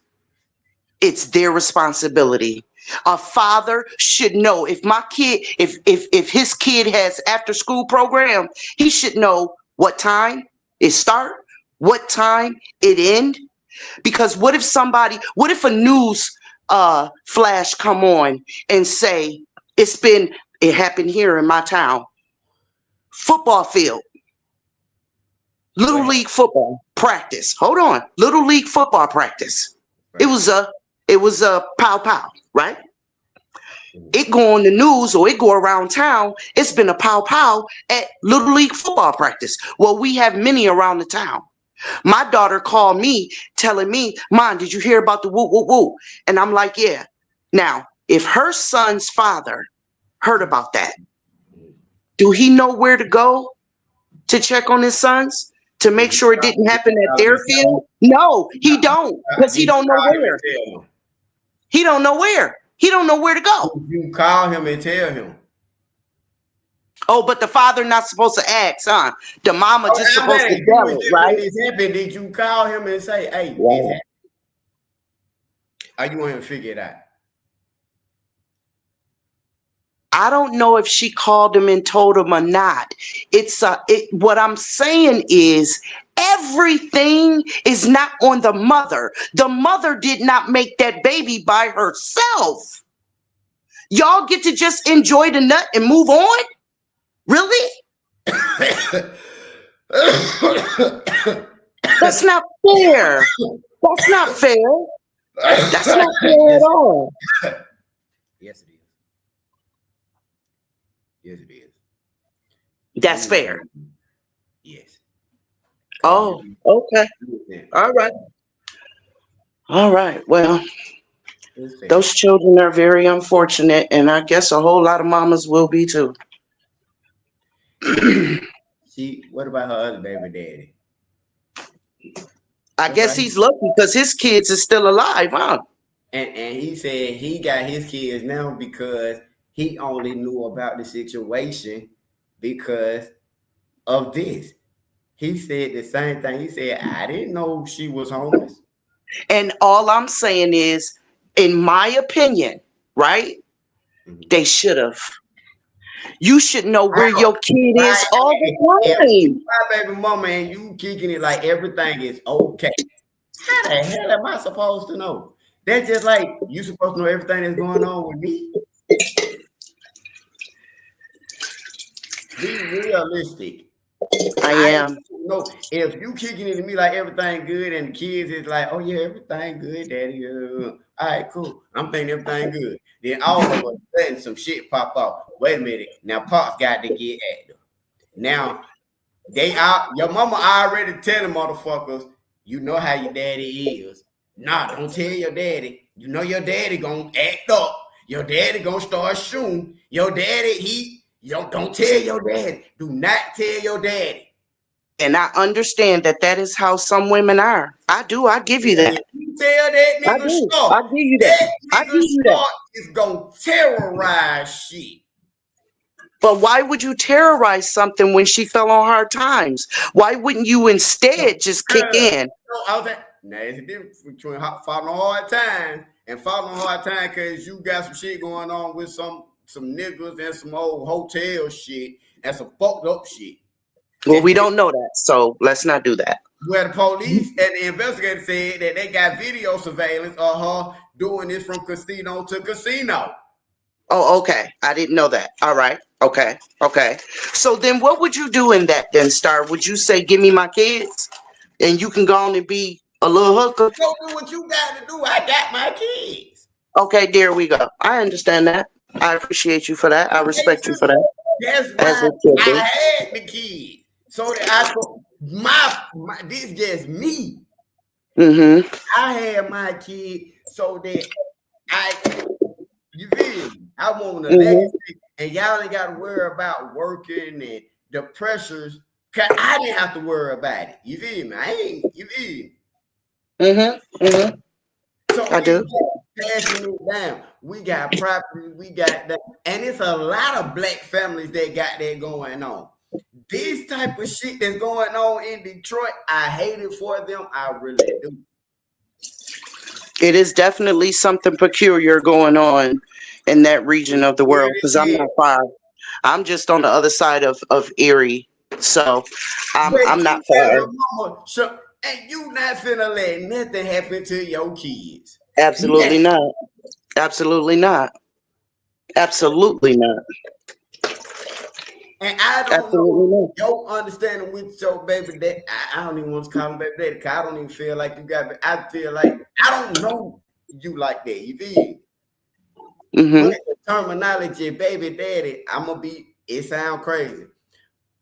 it's their responsibility. A father should know if my kid, if his kid has after school program, he should know what time it start, what time it end. Because what if a news flash come on and say it happened here in my town, football field, little league football practice. Hold on, little league football practice. It was a pow, right? It go on the news or it go around town. It's been a pow at little league football practice. Well, we have many around the town. My daughter called me telling me, Mom, did you hear about the woo, woo, woo? And I'm like, yeah. Now, if her son's father heard about that, do he know where to go to check on his sons to make sure it didn't happen at their field? No, he don't, because he don't know where. He don't know where. He don't know where to go. You call him and tell him. Oh, but the father not supposed to ask, huh? The mama just supposed to tell it, right? Did you call him and say, hey, this happened? Or you want him to figure it out? I don't know if she called him and told him or not. What I'm saying is everything is not on the mother. The mother did not make that baby by herself. Y'all get to just enjoy the nut and move on? Really? That's not fair. That's not fair. That's not fair at all. Yes, it is. Yes, it is. That's fair. Yes. Oh, okay. All right. All right. Well, It's fair. Those children are very unfortunate, and I guess a whole lot of mamas will be too. What about her other baby daddy? I guess he's lucky because his kids is still alive, huh? And he said he got his kids now because he only knew about the situation because of this. He said the same thing. He said, I didn't know she was homeless. And all I'm saying is, in my opinion, right? They should have. You should know where your kid is all the time. My baby mama and you kicking it like everything is okay. How the hell am I supposed to know? That's just like you supposed to know everything that's going on with me. Be realistic. I am. No, if you kicking it to me like everything good and the kids is like, oh yeah, everything good, daddy. All right, cool. I'm thinking everything good. Then all of a sudden some shit pop up. Wait a minute. Now Pop's got to get at them. Now your mama already telling motherfuckers, you know how your daddy is. Nah, don't tell your daddy. You know your daddy gonna act up. Your daddy gonna start shooting. Your daddy, don't tell your daddy. Do not tell your daddy. And I understand that is how some women are. I do. I give you that. You tell that nigga stop. I give you that. I give you that. Is gonna terrorize shit. But why would you terrorize something when she fell on hard times? Why wouldn't you instead just kick in? Now it's a difference between falling on hard times and falling on hard times because you got some shit going on with some niggas and some old hotel shit and some fucked up shit. Well, we don't know that, so let's not do that. Where the police and the investigator said that they got video surveillance of her doing this from casino to casino. Oh, okay. I didn't know that. All right. Okay. So then what would you do in that then, Star? Would you say, give me my kids and you can go on and be a little hooker? Go do what you got to do. I got my kids. Okay, there we go. I understand that. I appreciate you for that. I respect you for that. That's why I had the kids. So that I could, this just me. Mm-hmm. I had my kid so that you feel me? I want a legacy, and y'all ain't got to worry about working and the pressures. Cause I didn't have to worry about it. You feel me? You feel me? Mm-hmm. So I do. Passing it down. We got property. We got that, and it's a lot of black families that got that going on. This type of shit that's going on in Detroit, I hate it for them. I really do. It is definitely something peculiar going on in that region of the world because I'm not far. I'm just on the other side of Erie, so I'm not far. And you not finna let nothing happen to your kids. Absolutely not. Absolutely not. Absolutely not. And I don't know your understanding with your baby daddy. I don't even want to call him baby daddy because I don't even feel like you got. I feel like I don't know you like that. You feel? Mm-hmm. But the terminology, baby daddy, it sound crazy.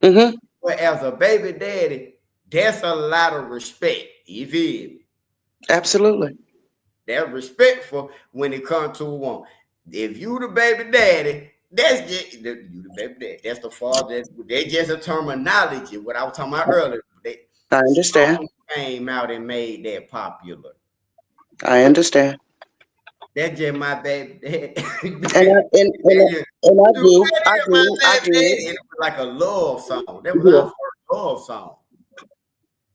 Mm-hmm. But as a baby daddy, that's a lot of respect. You feel me? Absolutely. They're respectful when it comes to a woman. If you the baby daddy, that's just you the baby daddy. That's the father. They just a terminology. What I was talking about earlier. I understand. Came out and made that popular. I understand. That's just my baby daddy. And I do. It was like a love song. That was our first love song.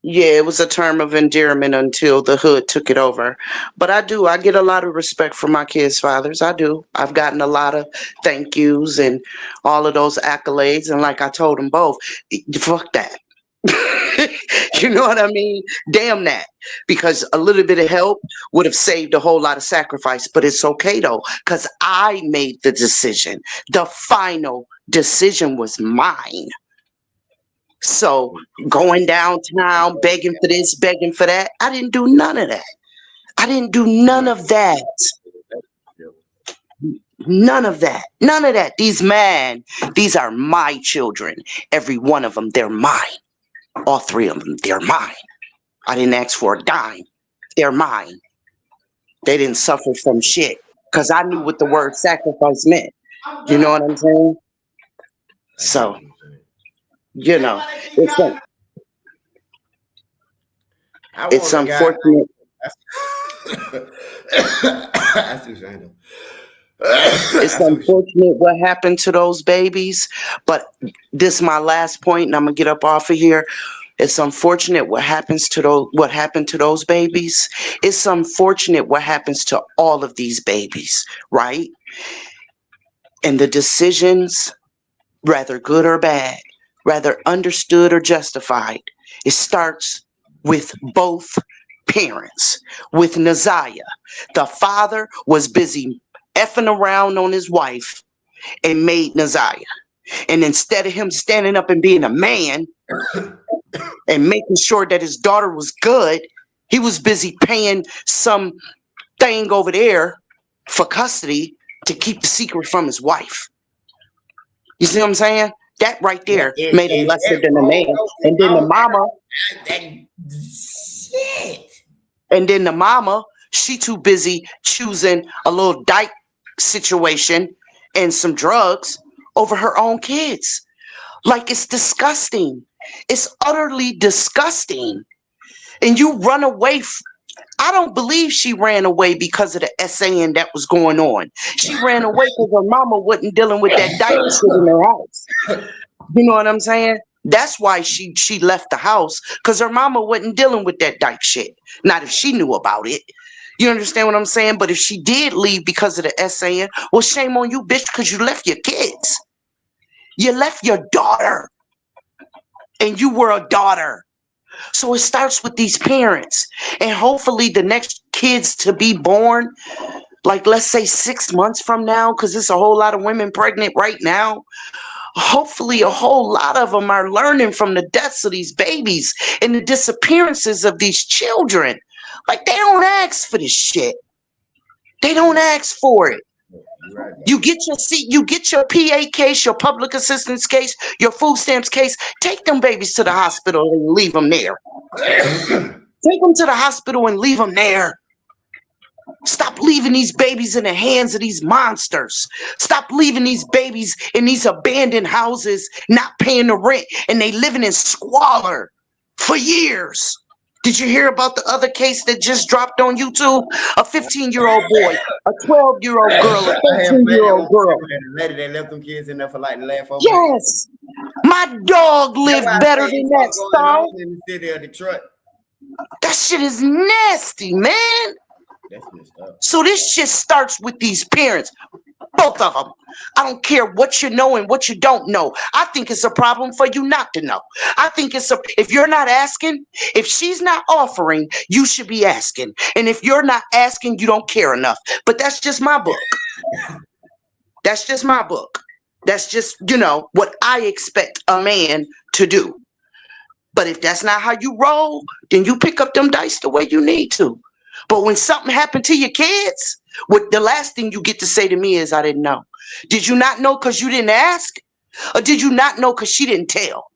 Yeah, it was a term of endearment until the hood took it over. But I get a lot of respect for my kids' fathers. I do. I've gotten a lot of thank yous and all of those accolades. And like I told them both, fuck that. You know what I mean? Damn that. Because a little bit of help would have saved a whole lot of sacrifice. But it's okay though, because I made the decision. The final decision was mine. So going downtown, begging for this, begging for that, I didn't do none of that. I didn't do none of that. None of that. None of that. These are my children. Every one of them, they're mine. All three of them, they're mine. I didn't ask for a dime. They're mine. They didn't suffer from shit because I knew what the word sacrifice meant. You know what I'm saying? So, you know, it's unfortunate. It's unfortunate what happened to those babies, but this is my last point, and I'm gonna get up off of here. It's unfortunate what happened to those babies. It's unfortunate what happens to all of these babies, right? And the decisions, rather good or bad, rather understood or justified, it starts with both parents. With Naziah, the father was busy effing around on his wife and made Naziah. And instead of him standing up and being a man and making sure that his daughter was good, he was busy paying some thing over there for custody to keep the secret from his wife. You see what I'm saying? That right there made him lesser than a man. And then the mama, and then the mama, she too busy choosing a little dyke situation and some drugs over her own kids. Like, it's disgusting. It's utterly disgusting. And you run away. I don't believe she ran away because of the essaying that was going on. She ran away because her mama wasn't dealing with that dyke shit in her house. You know what I'm saying? That's why she left the house, because her mama wasn't dealing with that dyke shit. Not if she knew about it. You understand what I'm saying? But if she did leave because of the essaying, well, shame on you, bitch, because you left your kids. You left your daughter. And you were a daughter. So it starts with these parents. And hopefully the next kids to be born, like let's say 6 months from now, because there's a whole lot of women pregnant right now. Hopefully a whole lot of them are learning from the deaths of these babies and the disappearances of these children. Like, they don't ask for this shit. They don't ask for it. You get your PA case, your public assistance case, your food stamps case. Take them babies to the hospital and leave them there. Take them to the hospital and leave them there. Stop leaving these babies in the hands of these monsters. Stop leaving these babies in these abandoned houses, not paying the rent, and they living in squalor for years. Did you hear about the other case that just dropped on YouTube? A 15-year-old boy, a 12-year-old girl, a 13-year-old girl. They left them kids in there for like the last 4 months. Yes, my dog lived better than that, Star. In the city of Detroit. That shit is nasty, man. That's messed up. So this shit starts with these parents, both of them. I don't care what you know and what you don't know. I think it's a problem for you not to know. I think if you're not asking, if she's not offering, you should be asking. And if you're not asking, you don't care enough. But that's just my book. That's just my book. That's just, what I expect a man to do. But if that's not how you roll, then you pick up them dice the way you need to. But when something happened to your kids, the last thing you get to say to me is, I didn't know. Did you not know because you didn't ask? Or did you not know because she didn't tell?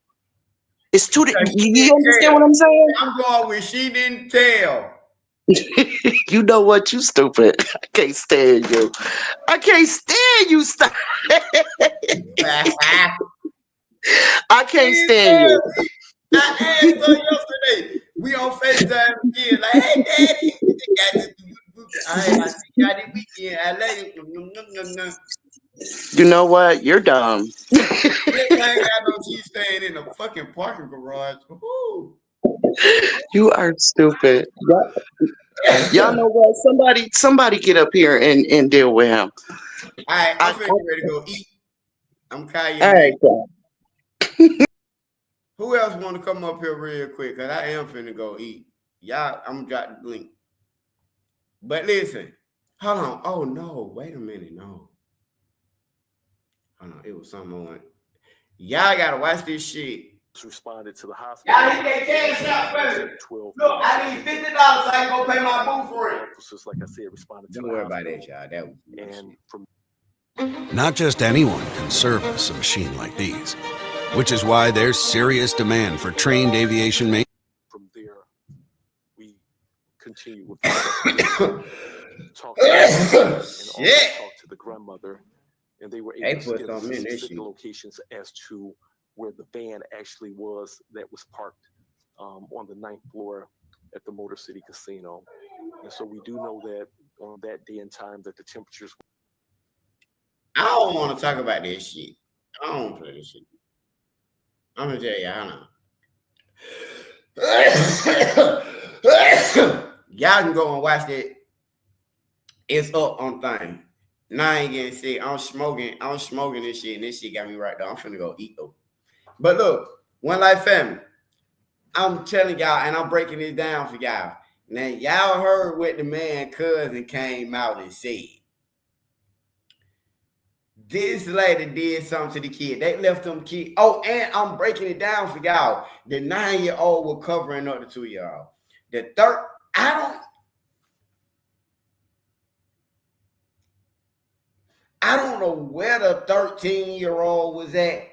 It's two. You understand what I'm saying? I'm going with she didn't tell. You know what? You stupid. I can't stand you. I can't stand you. I can't stand you. I asked her yesterday. We on FaceTime again. Like, hey, Daddy, I got it weekend. I let it. You know what? You're dumb. I know she's staying in a fucking parking garage. Woo. You are stupid. Y'all know what? Somebody get up here and deal with him. All right, I'm finna get ready to go eat. I'm Kanye. All right. Who else want to come up here real quick? Because I am finna go eat. Y'all, I'm going to drop the link. But listen. Hold on. Oh, no. Wait a minute. No. Hold on. It was something on. Y'all got to watch this shit. Responded to the hospital. Y'all need that cash out first. Look, I need $50 so I can go pay my boo for it. Just like I said, responded to Don't worry about that, y'all. That was and from Not just anyone can service a machine like these, which is why there's serious demand for trained aviation maintenance. From there, we continue with talked to the and also Shit. talked to the grandmother, and they were They able to put get something in this specific shit. locations as to where the van actually was that was parked on the 9th floor at the Motor City Casino. And so we do know that on that day and time that the temperatures. I don't want to talk about this shit. I don't want to play this shit. I'm gonna tell you, y'all can go and watch that. It's up on thing. Now I ain't getting sick. I'm smoking this shit, and this shit got me right there. I'm finna go eat though. But look, One Life family, I'm telling y'all, and I'm breaking it down for y'all. Now, y'all heard what the man cousin came out and said. This lady did something to the kid. They left them kid. Oh, and I'm breaking it down for y'all. The 9-year-old was covering up the 2-year-old. The third, I don't know where the 13-year-old was at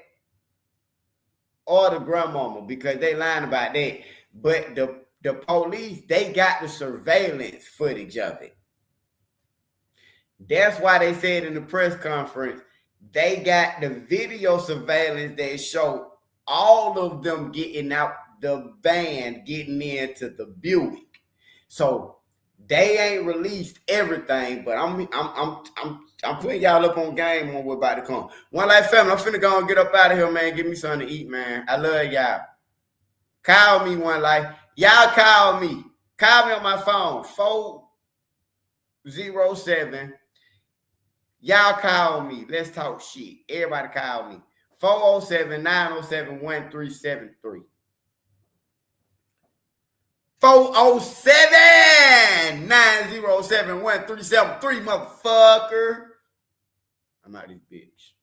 or the grandmama, because they lying about that. But the police, they got the surveillance footage of it. That's why they said in the press conference, they got the video surveillance that showed all of them getting out the van, getting into the Buick. So they ain't released everything, but I'm putting y'all up on game on what's about to come. One Life family, I'm finna go and get up out of here, man. Give me something to eat, man. I love y'all. Call me, One Life. Y'all call me. Call me on my phone, 407. Y'all call me. Let's talk shit. Everybody call me. 407-907-1373. 407-907-1373, motherfucker. I'm out of this bitch.